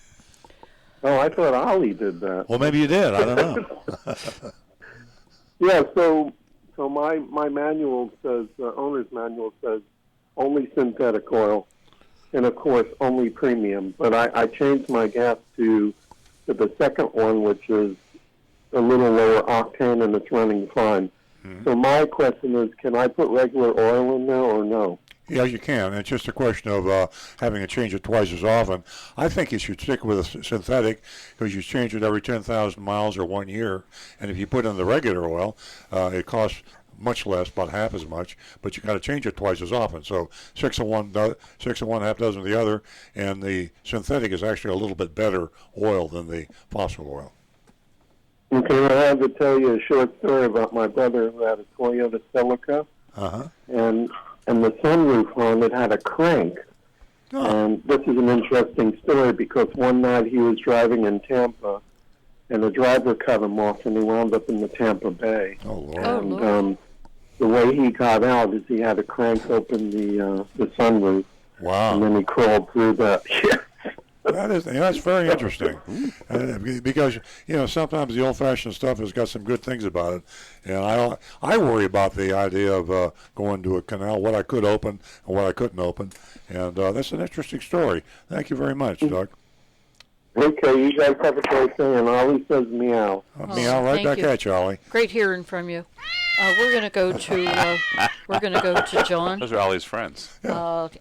Oh, I thought Ollie did that. Well, maybe you did. I don't know. Yeah, so my manual says, owner's manual says, only synthetic oil, and of course only premium. But I changed my gas to the second one, which is a little lower octane, and it's running fine. So my question is, can I put regular oil in there or no? Yeah, you can. It's just a question of having to change it twice as often. I think you should stick with a synthetic because you change it every 10,000 miles or 1 year. And if you put in the regular oil, it costs much less, about half as much, but you got to change it twice as often. So 6 of one, half dozen of the other, and the synthetic is actually a little bit better oil than the fossil oil. Okay, well, I have to tell you a short story about my brother who had a Toyota Celica, and the sunroof on it had a crank. And this is an interesting story because one night he was driving in Tampa, and the driver cut him off, and he wound up in the Tampa Bay. Oh, Lord. And the way he got out is he had to crank open the sunroof. Wow. And then he crawled through that. That's very interesting, because sometimes the old-fashioned stuff has got some good things about it, and I worry about the idea of going to a canal, what I could open and what I couldn't open, and that's an interesting story. Thank you very much, Doug. Okay, you guys have a great day, and Ollie says meow. Meow right back at you, Ollie. Great hearing from you. We're gonna go to John. Those are Ollie's friends.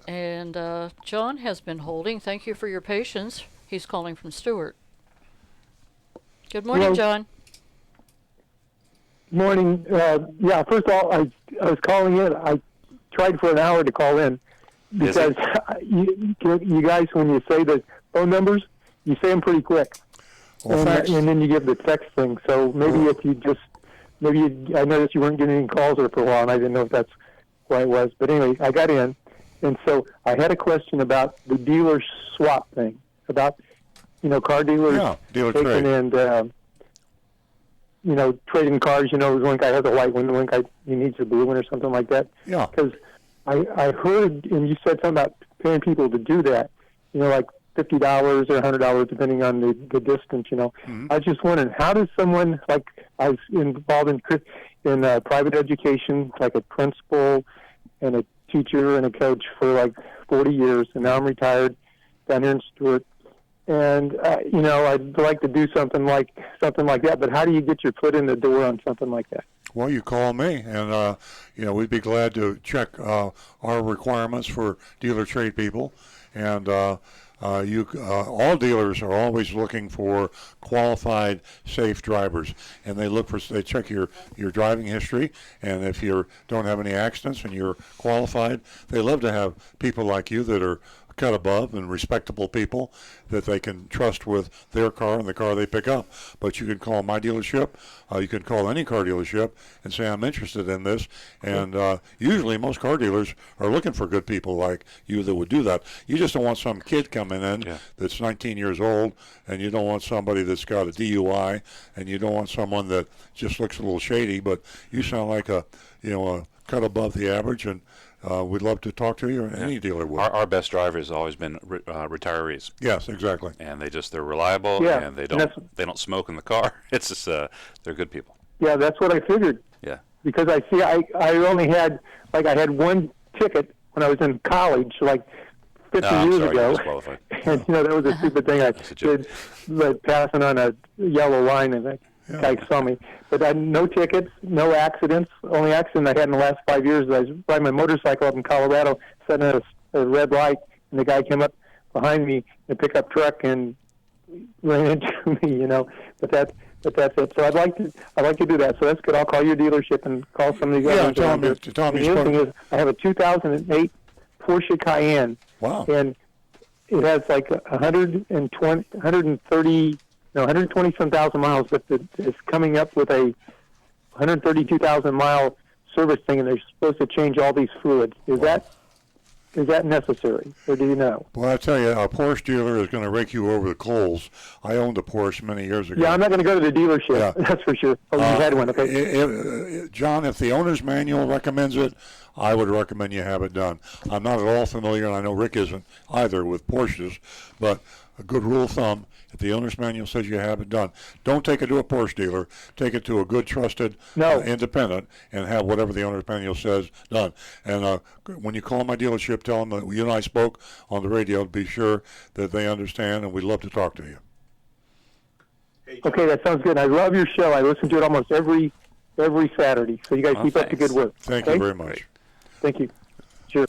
And John has been holding. Thank you for your patience. He's calling from Stewart. Good morning, Hello. John. Morning. Yeah, first of all, I was calling in. I tried for an hour to call in because you guys, when you say the phone numbers, you say them pretty quick. Well, and then you give the text thing. So maybe if you just, I noticed you weren't getting any calls there for a while, and I didn't know if that's why it was. But anyway, I got in, and so I had a question about the dealer swap thing, about, car dealers dealer taking trade. and, trading cars. One guy has a white one, one guy, he needs a blue one or something like that. Yeah. Because I heard, and you said something about paying people to do that, like $50 or $100 depending on the distance. Mm-hmm. I was just wondering, how does someone, like I was involved in private education, like a principal and a teacher and a coach for like 40 years, and now I'm retired down here in Stewart, and I'd like to do something like that. But how do you get your foot in the door on something like that? Well, you call me, and we'd be glad to check our requirements for dealer trade people, and all dealers are always looking for qualified, safe drivers, and they check your driving history, and if you don't have any accidents and you're qualified, they love to have people like you that are cut above and respectable people that they can trust with their car and the car they pick up. But you can call my dealership, you can call any car dealership and say, I'm interested in this, and usually most car dealers are looking for good people like you that would do that. You just don't want some kid coming in that's 19 years old, and you don't want somebody that's got a DUI, and you don't want someone that just looks a little shady, but you sound like a cut above the average, and we'd love to talk to you, or any dealer would. Our best drivers have always been retirees. Yes, exactly. And they're reliable, and they don't smoke in the car. It's just they're good people. Yeah, that's what I figured. Yeah. Because I only had I had one ticket when I was in college, like 50 years ago. And that was a stupid thing I did, but passing on a yellow line, and that guy saw me. But I had no tickets, no accidents. Only accident I had in the last 5 years is I was riding my motorcycle up in Colorado, sitting at a red light, and the guy came up behind me in a pickup truck and ran into me. But that's it. So I'd like to do that. So that's good. I'll call your delership and call some of these others. Tell me. The other thing is, I have a 2008 Porsche Cayenne. Wow. And it has like 120-some thousand miles, but it's coming up with a 132,000 mile service thing, and they're supposed to change all these fluids. Is that necessary, or do you know? Well, I tell you, a Porsche dealer is going to rake you over the coals. I owned a Porsche many years ago. Yeah, I'm not going to go to the dealership. That's for sure. Oh, you had one, okay. John, if the owner's manual recommends it, I would recommend you have it done. I'm not at all familiar, and I know Rick isn't either, with Porsches, but a good rule of thumb, if the owner's manual says you have it done, don't take it to a Porsche dealer. Take it to a good, trusted, independent, and have whatever the owner's manual says done. And when you call my dealership, tell them that you and I spoke on the radio. Be sure that they understand, and we'd love to talk to you. Okay, that sounds good. I love your show. I listen to it almost every Saturday. So you guys keep up the good work. Thank you very much. Thank you. Sure.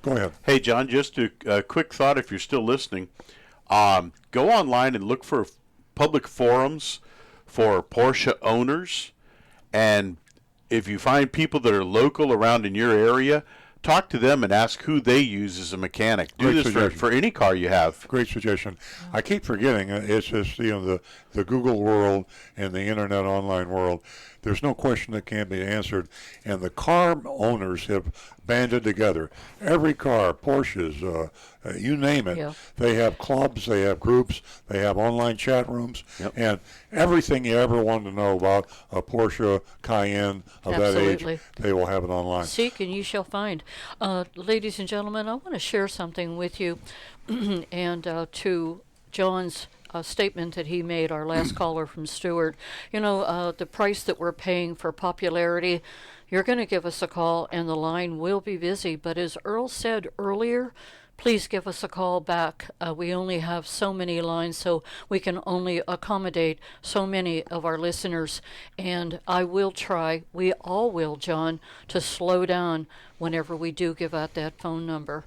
Go ahead. Hey, John, just a quick thought if you're still listening. Go online and look for public forums for Porsche owners, and if you find people that are local around in your area, talk to them and ask who they use as a mechanic. Do this for any car you have. Great suggestion. I keep forgetting, it's just, the Google world and the internet online world. There's no question that can't be answered. And the car owners have banded together. Every car, Porsches, you name it. Yeah. They have clubs, they have groups, they have online chat rooms, and everything you ever wanted to know about a Porsche Cayenne of that age, they will have it online. Seek and you shall find. Ladies and gentlemen, I want to share something with you and to John's statement that he made, our last caller from Stewart. The price that we're paying for popularity, you're going to give us a call and the line will be busy. But as Earl said earlier, please give us a call back. We only have so many lines, so we can only accommodate so many of our listeners. And I will try, we all will, John, to slow down whenever we do give out that phone number.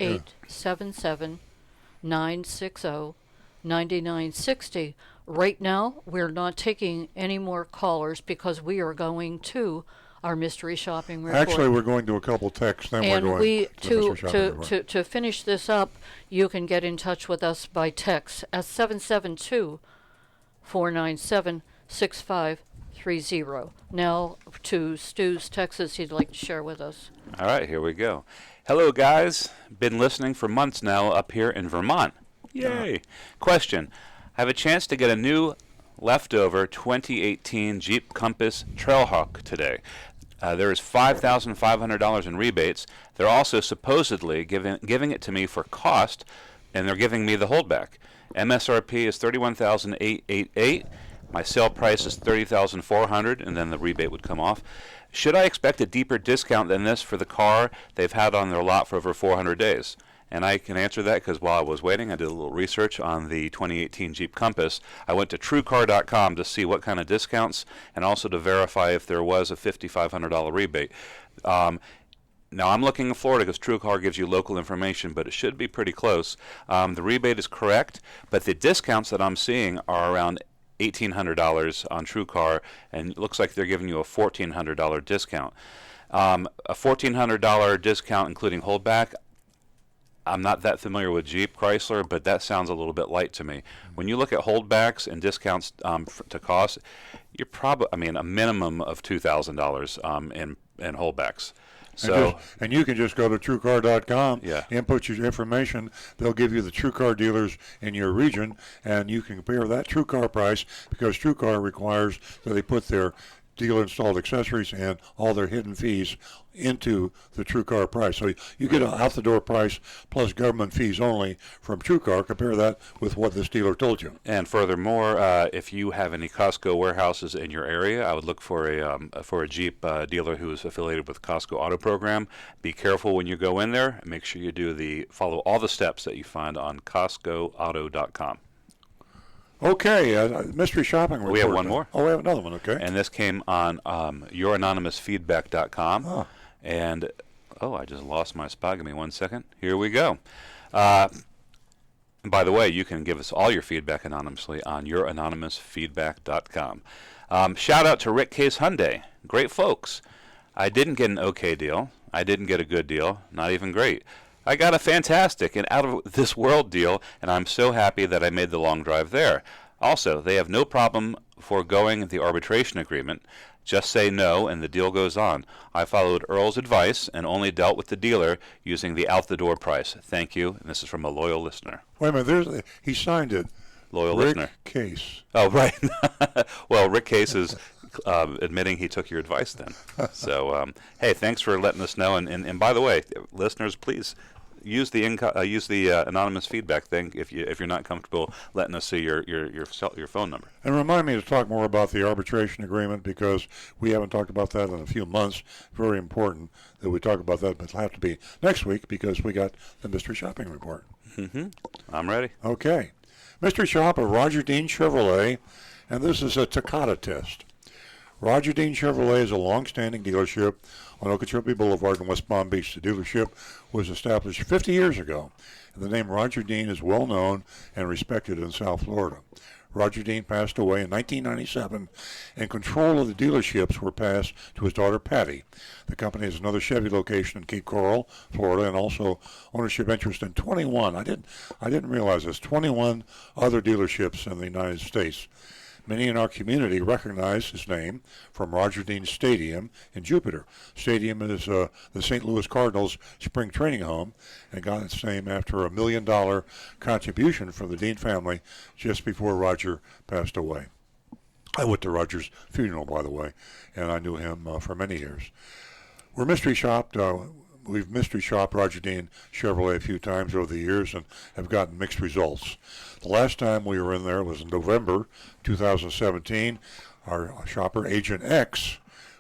877-960-9960. Right now, we're not taking any more callers because we are going to our mystery shopping report. Actually, we're going to a couple texts, then and we're going to the mystery shopping report. To finish this up, you can get in touch with us by text at 772-497-6530. Now to Stu's Texas he'd like to share with us. All right, here we go. Hello, guys. Been listening for months now up here in Vermont. Yay. Question. I have a chance to get a new leftover 2018 Jeep Compass Trailhawk today. There is $5,500 in rebates. They're also supposedly giving it to me for cost, and they're giving me the holdback. MSRP is $31,888. My sale price is $30,400, and then the rebate would come off. Should I expect a deeper discount than this for the car they've had on their lot for over 400 days? And I can answer that because while I was waiting, I did a little research on the 2018 Jeep Compass. I went to TrueCar.com to see what kind of discounts and also to verify if there was a $5,500 rebate. Now, I'm looking in Florida because TrueCar gives you local information, but it should be pretty close. The rebate is correct, but the discounts that I'm seeing are around $1,800 on TrueCar, and it looks like they're giving you a $1,400 discount. A $1,400 discount including holdback, I'm not that familiar with Jeep Chrysler, but that sounds a little bit light to me. When you look at holdbacks and discounts to cost, you're probably, a minimum of $2,000 in holdbacks. So, and you can just go to TrueCar.com, input your information. They'll give you the TrueCar dealers in your region, and you can compare that TrueCar price because TrueCar requires that they put their dealer-installed accessories and all their hidden fees into the TrueCar price. So you get an out-the-door price plus government fees only from TrueCar. Compare that with what this dealer told you. And furthermore, if you have any Costco warehouses in your area, I would look for a Jeep dealer who is affiliated with Costco Auto Program. Be careful when you go in there. Make sure you follow all the steps that you find on CostcoAuto.com. Okay, mystery shopping report. We have one more. Oh, we have another one, okay. And this came on youranonymousfeedback.com. Oh. And, I just lost my spot. Give me 1 second. Here we go. By the way, you can give us all your feedback anonymously on youranonymousfeedback.com. Shout out to Rick Case Hyundai. Great folks. I didn't get an okay deal. I didn't get a good deal. Not even great. I got a fantastic and out-of-this-world deal, and I'm so happy that I made the long drive there. Also, they have no problem foregoing the arbitration agreement. Just say no, and the deal goes on. I followed Earl's advice and only dealt with the dealer using the out-the-door price. Thank you, and this is from a loyal listener. Wait a minute, he signed it. Loyal Rick listener. Case. Oh, right. Well, Rick Case is admitting he took your advice then. So, hey, thanks for letting us know. And by the way, listeners, please use the anonymous feedback thing if you're not comfortable letting us see your phone number. And remind me to talk more about the arbitration agreement because we haven't talked about that in a few months. Very important that we talk about that, but it'll have to be next week because we got the mystery shopping report. Mm-hmm. I'm ready. Okay. Mystery shop of Roger Dean Chevrolet, and this is a Takata test. Roger Dean Chevrolet is a long-standing dealership on Okeechobee Boulevard in West Palm Beach. The dealership was established 50 years ago, and the name Roger Dean is well known and respected in South Florida. Roger Dean passed away in 1997, and control of the dealerships were passed to his daughter Patty. The company has another Chevy location in Cape Coral, Florida, and also ownership interest in 21. I didn't realize this. 21 other dealerships in the United States. Many in our community recognize his name from Roger Dean Stadium in Jupiter. Stadium is the St. Louis Cardinals spring training home and got its name after a $1 million contribution from the Dean family just before Roger passed away. I went to Roger's funeral, by the way, and I knew him for many years. We're mystery shopped. We've mystery shopped Roger Dean Chevrolet a few times over the years and have gotten mixed results. The last time we were in there was in November 2017. Our shopper, Agent X,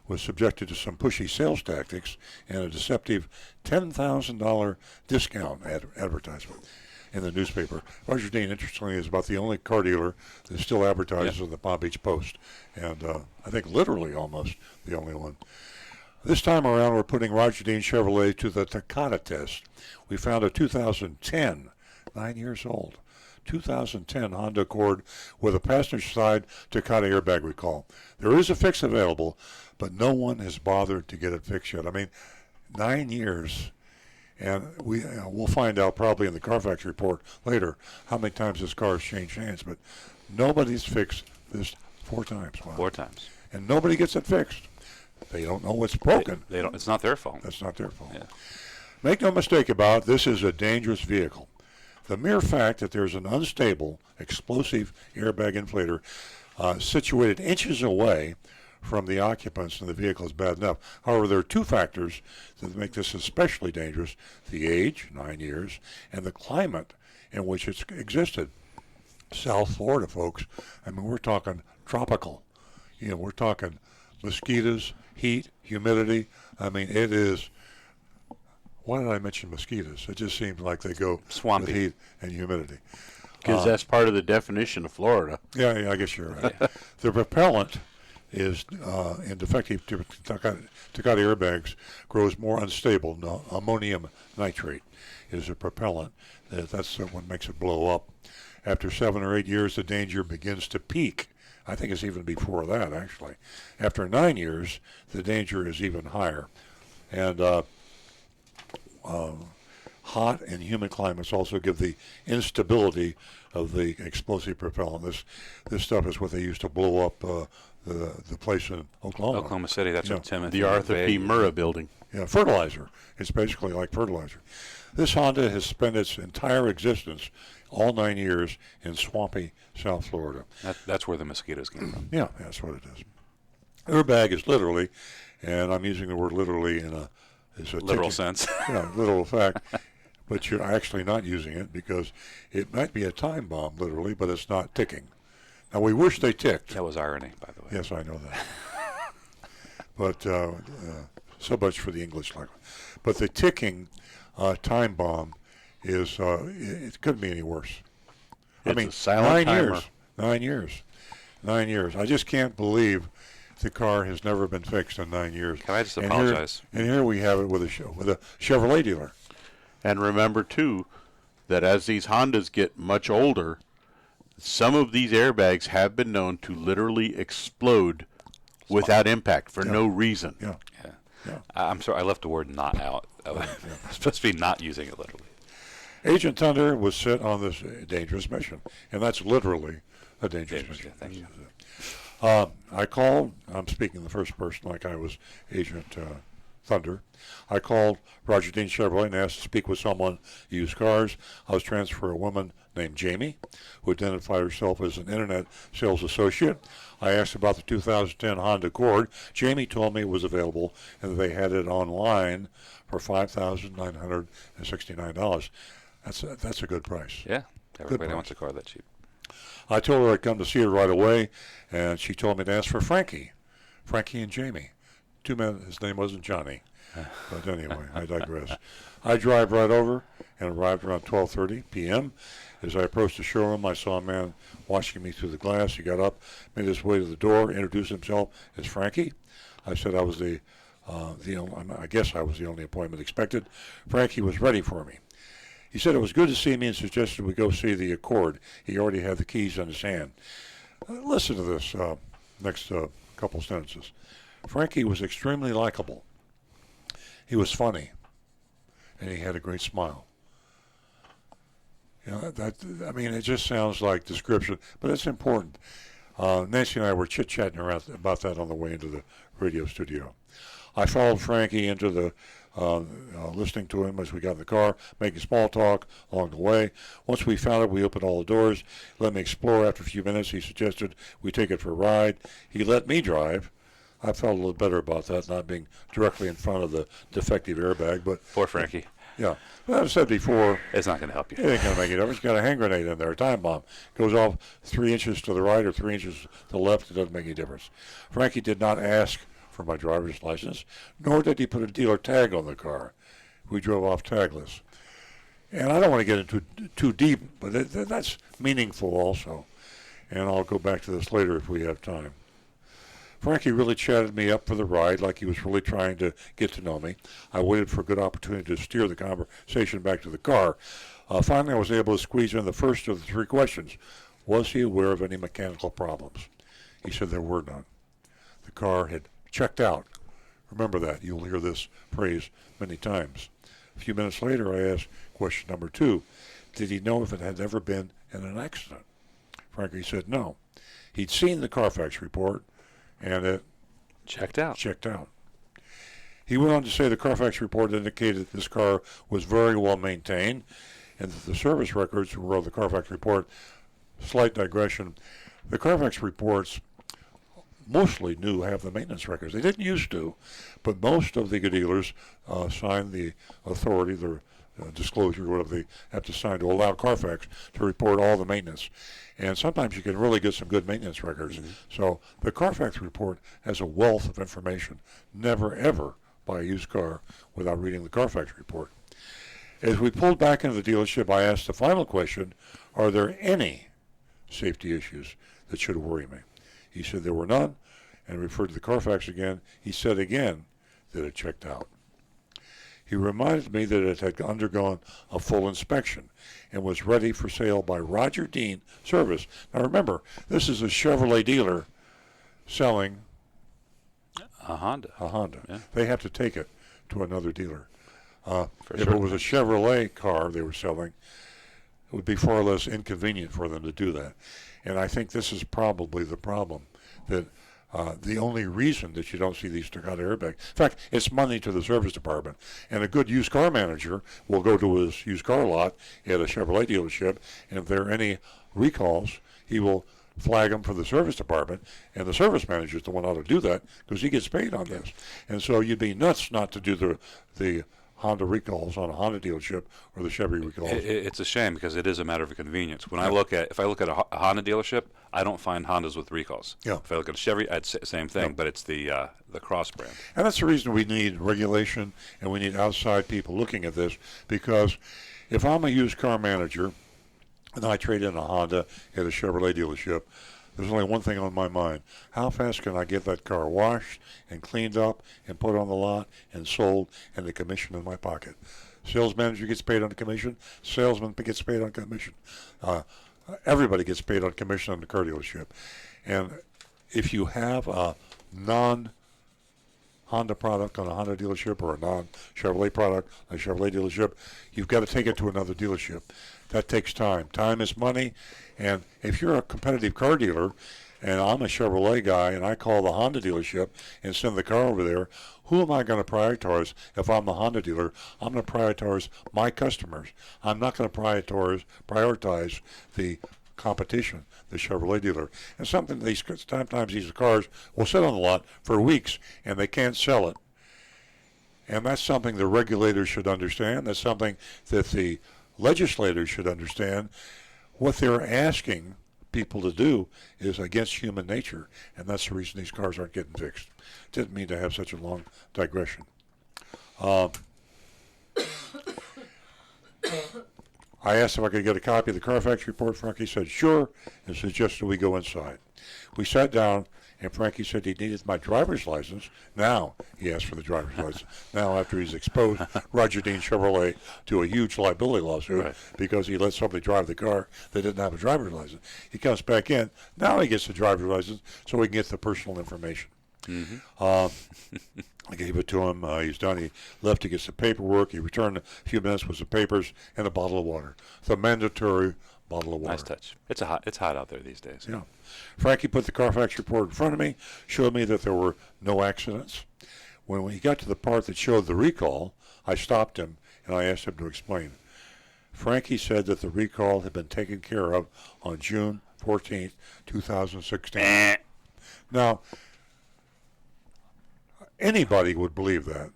was subjected to some pushy sales tactics and a deceptive $10,000 discount advertisement in the newspaper. Roger Dean, interestingly, is about the only car dealer that still advertises in the Palm Beach Post, and I think literally almost the only one. This time around, we're putting Roger Dean Chevrolet to the Takata test. We found a 2010, 9 years old, 2010 Honda Accord with a passenger side Takata airbag recall. There is a fix available, but no one has bothered to get it fixed yet. I mean, 9 years, and we'll find out probably in the Carfax report later how many times this car has changed hands, but nobody's fixed this 4 times. Wow. 4 times. And nobody gets it fixed. They don't know what's broken. They don't. It's not their fault. That's not their fault. Yeah. Make no mistake about it, this is a dangerous vehicle. The mere fact that there's an unstable, explosive airbag inflator situated inches away from the occupants in the vehicle is bad enough. However, there are 2 factors that make this especially dangerous: the age, 9 years, and the climate in which it's existed. South Florida, folks, I mean, we're talking tropical. We're talking mosquitoes, heat, humidity. I mean, it is. Why did I mention mosquitoes? It just seems like they go swampy with heat and humidity. Because that's part of the definition of Florida. Yeah, I guess you're right. The propellant is in defective Takata airbags grows more unstable. No, ammonium nitrate is a propellant. That's what makes it blow up. After 7 or 8 years, the danger begins to peak. I think it's even before that, actually. After 9 years, the danger is even higher. And hot and humid climates also give the instability of the explosive propellant. This stuff is what they used to blow up the place in Oklahoma City. That's what Timothy. The Arthur P. Murrah building. Yeah, fertilizer. It's basically like fertilizer. This Honda has spent its entire existence, all 9 years, in swampy South Florida. That's where the mosquitoes came from. Yeah, that's what it is. Airbag is literally, and I'm using the word literally in a literal sense. Yeah, literal fact. But you're actually not using it because it might be a time bomb, literally, but it's not ticking. Now, we wish they ticked. That was irony, by the way. Yes, I know that. But so much for the English language. But the ticking time bomb is, it couldn't be any worse. It's I mean, a silent 9 timer. years. 9 years. 9 years. I just can't believe the car has never been fixed in 9 years. Can I just apologize? And here we have it with a Chevrolet dealer. And remember, too, that as these Hondas get much older, some of these airbags have been known to literally explode without impact for no reason. Yeah. I'm sorry, I left the word "not" out. I'm supposed to be not using it literally. Agent Thunder was sent on this dangerous mission, and that's literally a dangerous mission. Thank you. I called, I'm speaking in the first person like I was Agent Thunder. I called Roger Dean Chevrolet and asked to speak with someone who used cars. I was transferred to a woman named Jamie, who identified herself as an internet sales associate. I asked about the 2010 Honda Accord. Jamie told me it was available and that they had it online for $5,969. That's a good price. Yeah, everybody wants a car that cheap. I told her I'd come to see her right away, and she told me to ask for Frankie and Jamie. 2 men. His name wasn't Johnny. But anyway, I digress. I drive right over and arrived around 12:30 p.m. As I approached the showroom, I saw a man watching me through the glass. He got up, made his way to the door, introduced himself as Frankie. I said I was I guess I was the only appointment expected. Frankie was ready for me. He said it was good to see me and suggested we go see the Accord. He already had the keys in his hand. Listen to this next couple sentences. Frankie was extremely likable. He was funny, and he had a great smile. You know, it just sounds like description, but it's important. Nancy and I were chit-chatting around about that on the way into the radio studio. I followed Frankie into the listening to him as we got in the car, making small talk along the way. Once we found it, we opened all the doors, let me explore. After a few minutes, he suggested we take it for a ride. He let me drive. I felt a little better about that, not being directly in front of the defective airbag. But poor Frankie. Yeah. Well, I've said before, it's not going to help you. It ain't going to make it difference. It's got a hand grenade in there, a time bomb. Goes off 3 inches to the right or 3 inches to the left. It doesn't make any difference. Frankie did not ask for my driver's license, nor did he put a dealer tag on the car. We drove off tagless. And I don't want to get into too deep, but that's meaningful also. And I'll go back to this later if we have time. Frankie really chatted me up for the ride like he was really trying to get to know me. I waited for a good opportunity to steer the conversation back to the car. Finally, I was able to squeeze in the first of the 3 questions. Was he aware of any mechanical problems? He said there were none. The car had checked out. Remember that. You'll hear this phrase many times. A few minutes later, I asked question number 2. Did he know if it had ever been in an accident? Frankie said no. He'd seen the Carfax report, and it checked out. He went on to say the Carfax report indicated this car was very well maintained and that the service records were of the Carfax report. Slight digression. The Carfax reports mostly have the maintenance records. They didn't used to, but most of the dealers signed the authority, the disclosure, whatever they have to sign to allow Carfax to report all the maintenance. And sometimes you can really get some good maintenance records. Mm-hmm. So the Carfax report has a wealth of information. Never, ever buy a used car without reading the Carfax report. As we pulled back into the dealership, I asked the final question, are there any safety issues that should worry me? He said there were none, and referred to the Carfax again. He said again that it checked out. He reminded me that it had undergone a full inspection and was ready for sale by Roger Dean Service. Now remember, this is a Chevrolet dealer selling a Honda. Yeah. They have to take it to another dealer. If it was a Chevrolet car they were selling, it would be far less inconvenient for them to do that. And I think this is probably the problem, that the only reason that you don't see these took out airbags. In fact, it's money to the service department. And a good used car manager will go to his used car lot at a Chevrolet dealership, and if there are any recalls, he will flag them for the service department, and the service manager is the one ought to do that because he gets paid on this. And so you'd be nuts not to do the Honda recalls on a Honda dealership or the Chevy recalls. It's a shame because it is a matter of convenience. If I look at a Honda dealership, I don't find Hondas with recalls. Yeah. If I look at a Chevy, I'd say same thing, but it's the cross brand. And that's the reason we need regulation and we need outside people looking at this, because if I'm a used car manager and I trade in a Honda at a Chevrolet dealership, there's only one thing on my mind. How fast can I get that car washed and cleaned up and put on the lot and sold and the commission in my pocket? Sales manager gets paid on the commission. Salesman gets paid on commission. Everybody gets paid on commission on the car dealership. And if you have a non-Honda product on a Honda dealership or a non-Chevrolet product on a Chevrolet dealership, you've got to take it to another dealership. That takes time. Time is money. And if you're a competitive car dealer and I'm a Chevrolet guy and I call the Honda dealership and send the car over there, who am I going to prioritize if I'm the Honda dealer? I'm going to prioritize my customers. I'm not going to prioritize the competition, the Chevrolet dealer. And sometimes these cars will sit on the lot for weeks and they can't sell it. And that's something the regulators should understand. That's something that the legislators should understand. What they're asking people to do is against human nature, and that's the reason these cars aren't getting fixed. Didn't mean to have such a long digression. I asked if I could get a copy of the Carfax report. Frankie said sure, and suggested we go inside. We sat down, and Frankie said he needed my driver's license. Now he asked for the driver's license. Now, after he's exposed Roger Dean Chevrolet to a huge liability lawsuit because he let somebody drive the car that didn't have a driver's license, he comes back in. Now he gets the driver's license so he can get the personal information. I gave it to him. He's done. He left to get some paperwork. He returned a few minutes with some papers and a bottle of water. The mandatory bottle of water. Nice touch. It's hot out there these days. Yeah. Frankie put the Carfax report in front of me, showed me that there were no accidents. When he got to the part that showed the recall, I stopped him and I asked him to explain. Frankie said that the recall had been taken care of on June 14th, 2016. Now, anybody would believe that.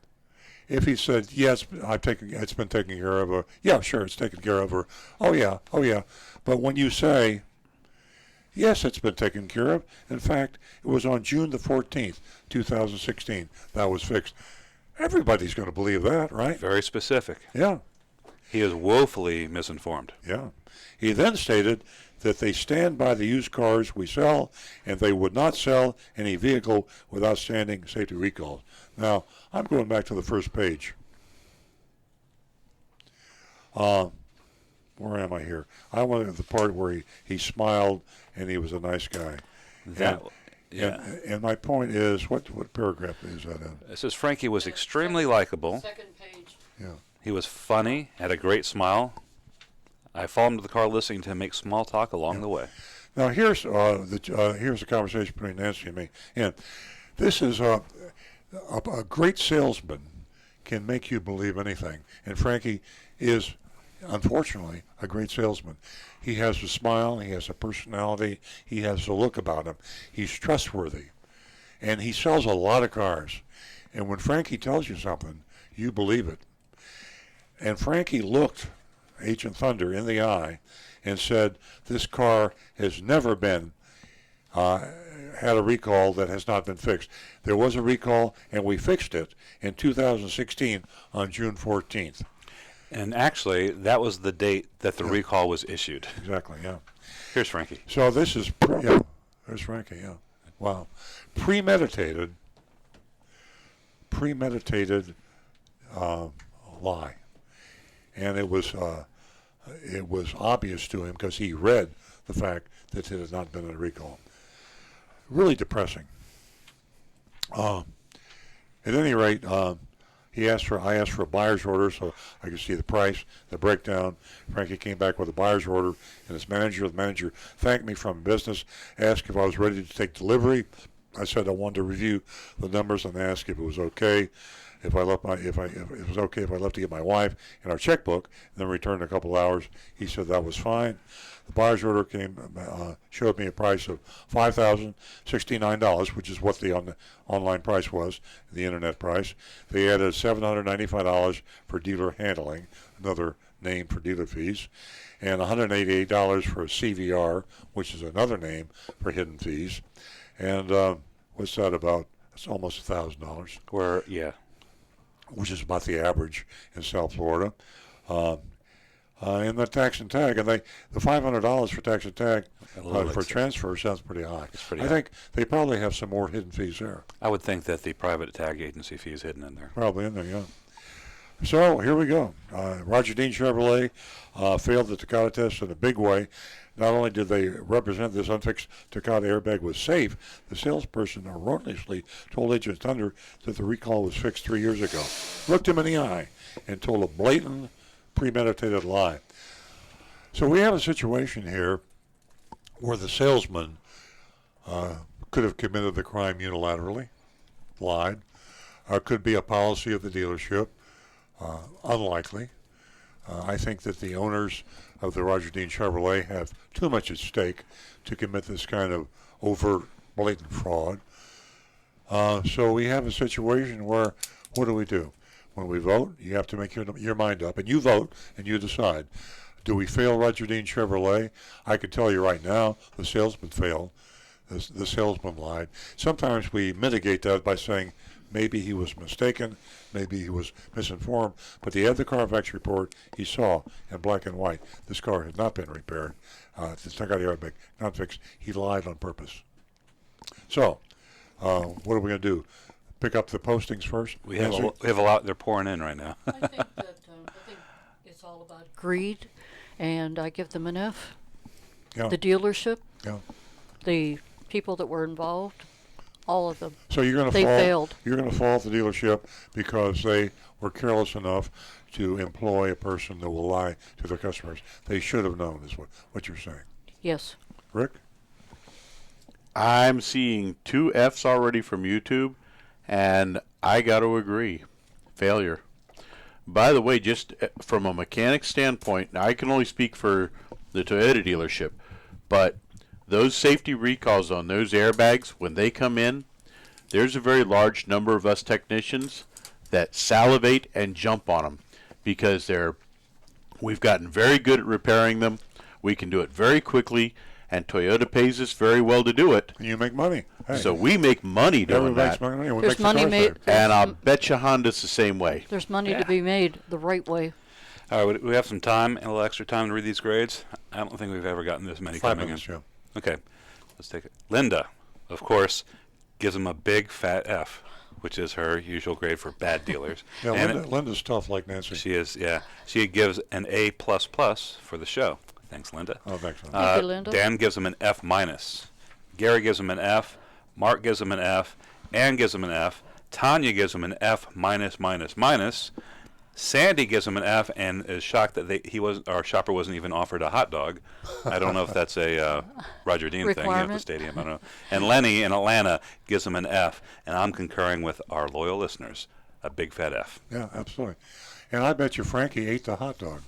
If he said, yes, it's been taken care of, or, yeah, sure, it's taken care of, or, oh, yeah. But when you say, yes, it's been taken care of, in fact, it was on June the 14th, 2016, that was fixed. Everybody's going to believe that, right? Very specific. Yeah. He is woefully misinformed. Yeah. He then stated that they stand by the used cars we sell, and they would not sell any vehicle with outstanding safety recalls. Now, I'm going back to the first page. Where am I here? I went to the part where he smiled and he was a nice guy. And my point is, what paragraph is that in? It says Frankie was extremely likable. Second page. Yeah. He was funny, had a great smile. I followed him to the car listening to him make small talk along the way. Now, here's a conversation between Nancy and me. And this is a great salesman can make you believe anything. And Frankie is, unfortunately, a great salesman. He has a smile. He has a personality. He has a look about him. He's trustworthy. And he sells a lot of cars. And when Frankie tells you something, you believe it. And Frankie looked Agent Thunder in the eye and said, this car has never been had a recall that has not been fixed. There was a recall, and we fixed it in 2016 on June 14th. And actually, that was the date that the recall was issued. Exactly, yeah. Here's Frankie. So this is, there's Frankie, yeah. Wow. Premeditated lie. And it was obvious to him because he read the fact that it had not been a recall. Really depressing. At any rate, I asked for a buyer's order so I could see the price, the breakdown. Frankie came back with a buyer's order, and the manager thanked me from business, asked if I was ready to take delivery. I said I wanted to review the numbers and ask if it was okay. If it was okay if I left to get my wife and our checkbook, and then returned in a couple of hours. He said that was fine. The buyer's order showed me a price of $5,069, which is what the online price was, the internet price. They added $795 for dealer handling, another name for dealer fees, and $188 for a CVR, which is another name for hidden fees. And what's that about? It's almost $1,000. Which is about the average in South Florida. And the tax and tag, and the $500 for tax and tag for transfer sounds pretty high. I think they probably have some more hidden fees there. I would think that the private tag agency fee is hidden in there. Probably in there, yeah. So here we go. Roger Dean Chevrolet failed the Takata test in a big way. Not only did they represent this unfixed Takata airbag was safe, the salesperson erroneously told Agent Thunder that the recall was fixed 3 years ago. Looked him in the eye and told a blatant, premeditated lie. So we have a situation here where the salesman could have committed the crime unilaterally, lied. Could be a policy of the dealership. Unlikely. I think that the owners of the Roger Dean Chevrolet have too much at stake to commit this kind of overt, blatant fraud. So we have a situation where, what do? When we vote, you have to make your mind up, and you vote and you decide. Do we fail Roger Dean Chevrolet? I can tell you right now, the salesman failed. The salesman lied. Sometimes we mitigate that by saying Maybe he was mistaken. Maybe he was misinformed. But he had the Carfax report. He saw in black and white this car had not been repaired. It's not got the airbag, not fixed. He lied on purpose. So, what are we going to do? Pick up the postings first? We have a lot. They're pouring in right now. I think it's all about greed, and I give them an F. Yeah. The dealership, yeah. The people that were involved, all of them. So you're going to failed. You're going to fault the dealership because they were careless enough to employ a person that will lie to their customers. They should have known, is what you're saying. Yes. Rick? I'm seeing 2 Fs already from YouTube, and I got to agree. Failure. By the way, just from a mechanic standpoint, now I can only speak for the Toyota dealership, but those safety recalls on those airbags, when they come in, there's a very large number of us technicians that salivate and jump on them because we've gotten very good at repairing them. We can do it very quickly, and Toyota pays us very well to do it. And you make money. Hey. So we make money doing that. There's money made, and I'll bet you Honda's the same way. There's money to be made the right way. All right, we have some time and a little extra time to read these grades. I don't think we've ever gotten this many 5 coming minutes, in. yeah. Okay, let's take it. Linda, of course, gives them a big fat F, which is her usual grade for bad dealers. Yeah, and Linda's tough like Nancy. She is, yeah. She gives an A++ for the show. Thanks, Linda. Oh, thanks, Linda. Thank you, Linda. Dan gives them an F-. Gary gives them an F. Mark gives them an F. Ann gives them an F. Tanya gives them an F-. Sandy gives him an F and is shocked that our shopper wasn't even offered a hot dog. I don't know if that's a Roger Dean thing at the stadium. I don't know. And Lenny in Atlanta gives him an F, and I'm concurring with our loyal listeners, a big fat F. Yeah, absolutely. And I bet you Frankie ate the hot dog.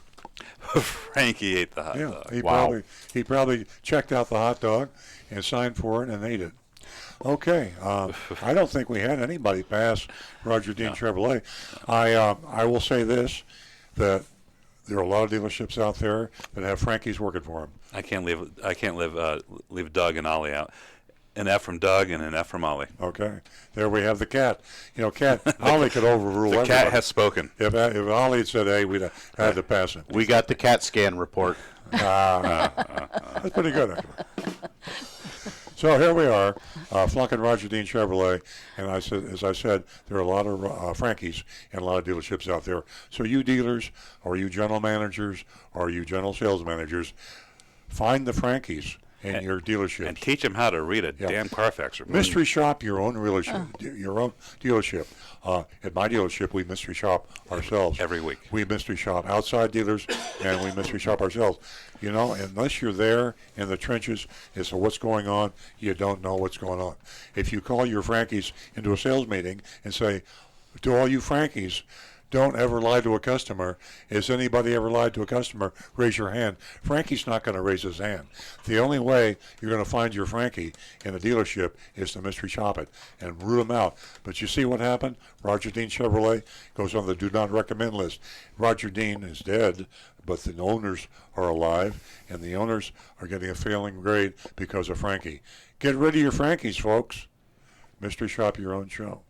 Frankie ate the hot dog. He probably checked out the hot dog and signed for it and ate it. Okay, I don't think we had anybody pass Roger Dean Chevrolet. I will say this, that there are a lot of dealerships out there that have Frankies working for them. I can't leave Doug and Ollie out. An F from Doug and an F from Ollie. Okay, there we have the cat. Ollie could overrule the everybody. cat has spoken. If Ollie had said A, we'd have had to pass it. We got the CAT scan report. That's pretty good, actually. So here we are, flunking Roger Dean Chevrolet, and as I said, there are a lot of Frankies and a lot of dealerships out there. So you dealers, or you general managers, or you general sales managers, find the Frankies in your dealership and teach them how to read a damn Carfax report. Mystery shop your own dealership. At my dealership, we mystery shop ourselves every week. We mystery shop outside dealers, and we mystery shop ourselves. Unless you're there in the trenches as to what's going on, you don't know what's going on. If you call your Frankies into a sales meeting and say, to all you Frankies, don't ever lie to a customer. Has anybody ever lied to a customer? Raise your hand. Frankie's not going to raise his hand. The only way you're going to find your Frankie in a dealership is to mystery shop it and root him out. But you see what happened? Roger Dean Chevrolet goes on the do not recommend list. Roger Dean is dead, but the owners are alive, and the owners are getting a failing grade because of Frankie. Get rid of your Frankies, folks. Mystery shop your own show.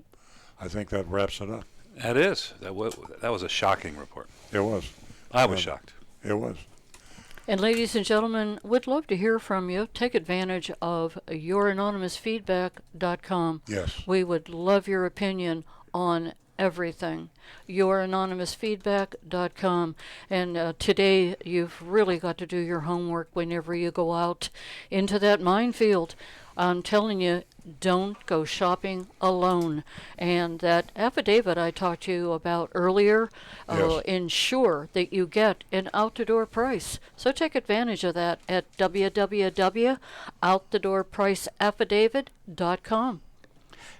I think that wraps it up. That is. That was a shocking report. It was. I was shocked. It was. And ladies and gentlemen, we'd love to hear from you. Take advantage of youranonymousfeedback.com. Yes. We would love your opinion on everything. youranonymousfeedback.com. And today you've really got to do your homework whenever you go out into that minefield. I'm telling you, don't go shopping alone. And that affidavit I talked to you about earlier, ensure that you get an out-the-door price. So take advantage of that at www.outthedoorpriceaffidavit.com.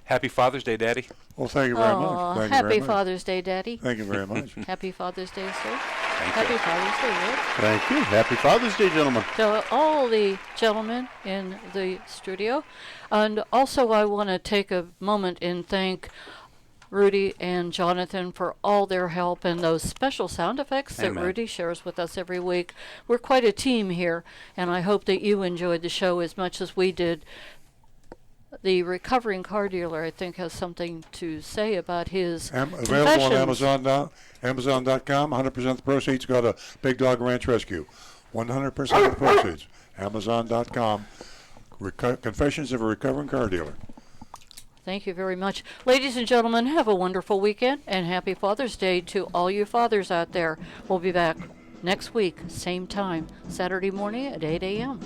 Happy Father's Day, Daddy. Well, thank you very much. Happy Father's Day, Daddy. Thank you very much. Happy Father's Day, sir. Happy Father's Day, Rick. Thank you. Happy Father's Day, gentlemen. To all the gentlemen in the studio. And also I want to take a moment and thank Rudy and Jonathan for all their help and those special sound effects that Rudy shares with us every week. We're quite a team here, and I hope that you enjoyed the show as much as we did. the recovering car dealer, I think, has something to say about his available on Amazon.com. 100% of the proceeds go to Big Dog Ranch Rescue. 100% of the proceeds. Amazon.com. Confessions of a Recovering Car Dealer. Thank you very much. Ladies and gentlemen, have a wonderful weekend, and happy Father's Day to all you fathers out there. We'll be back next week, same time, Saturday morning at 8 a.m.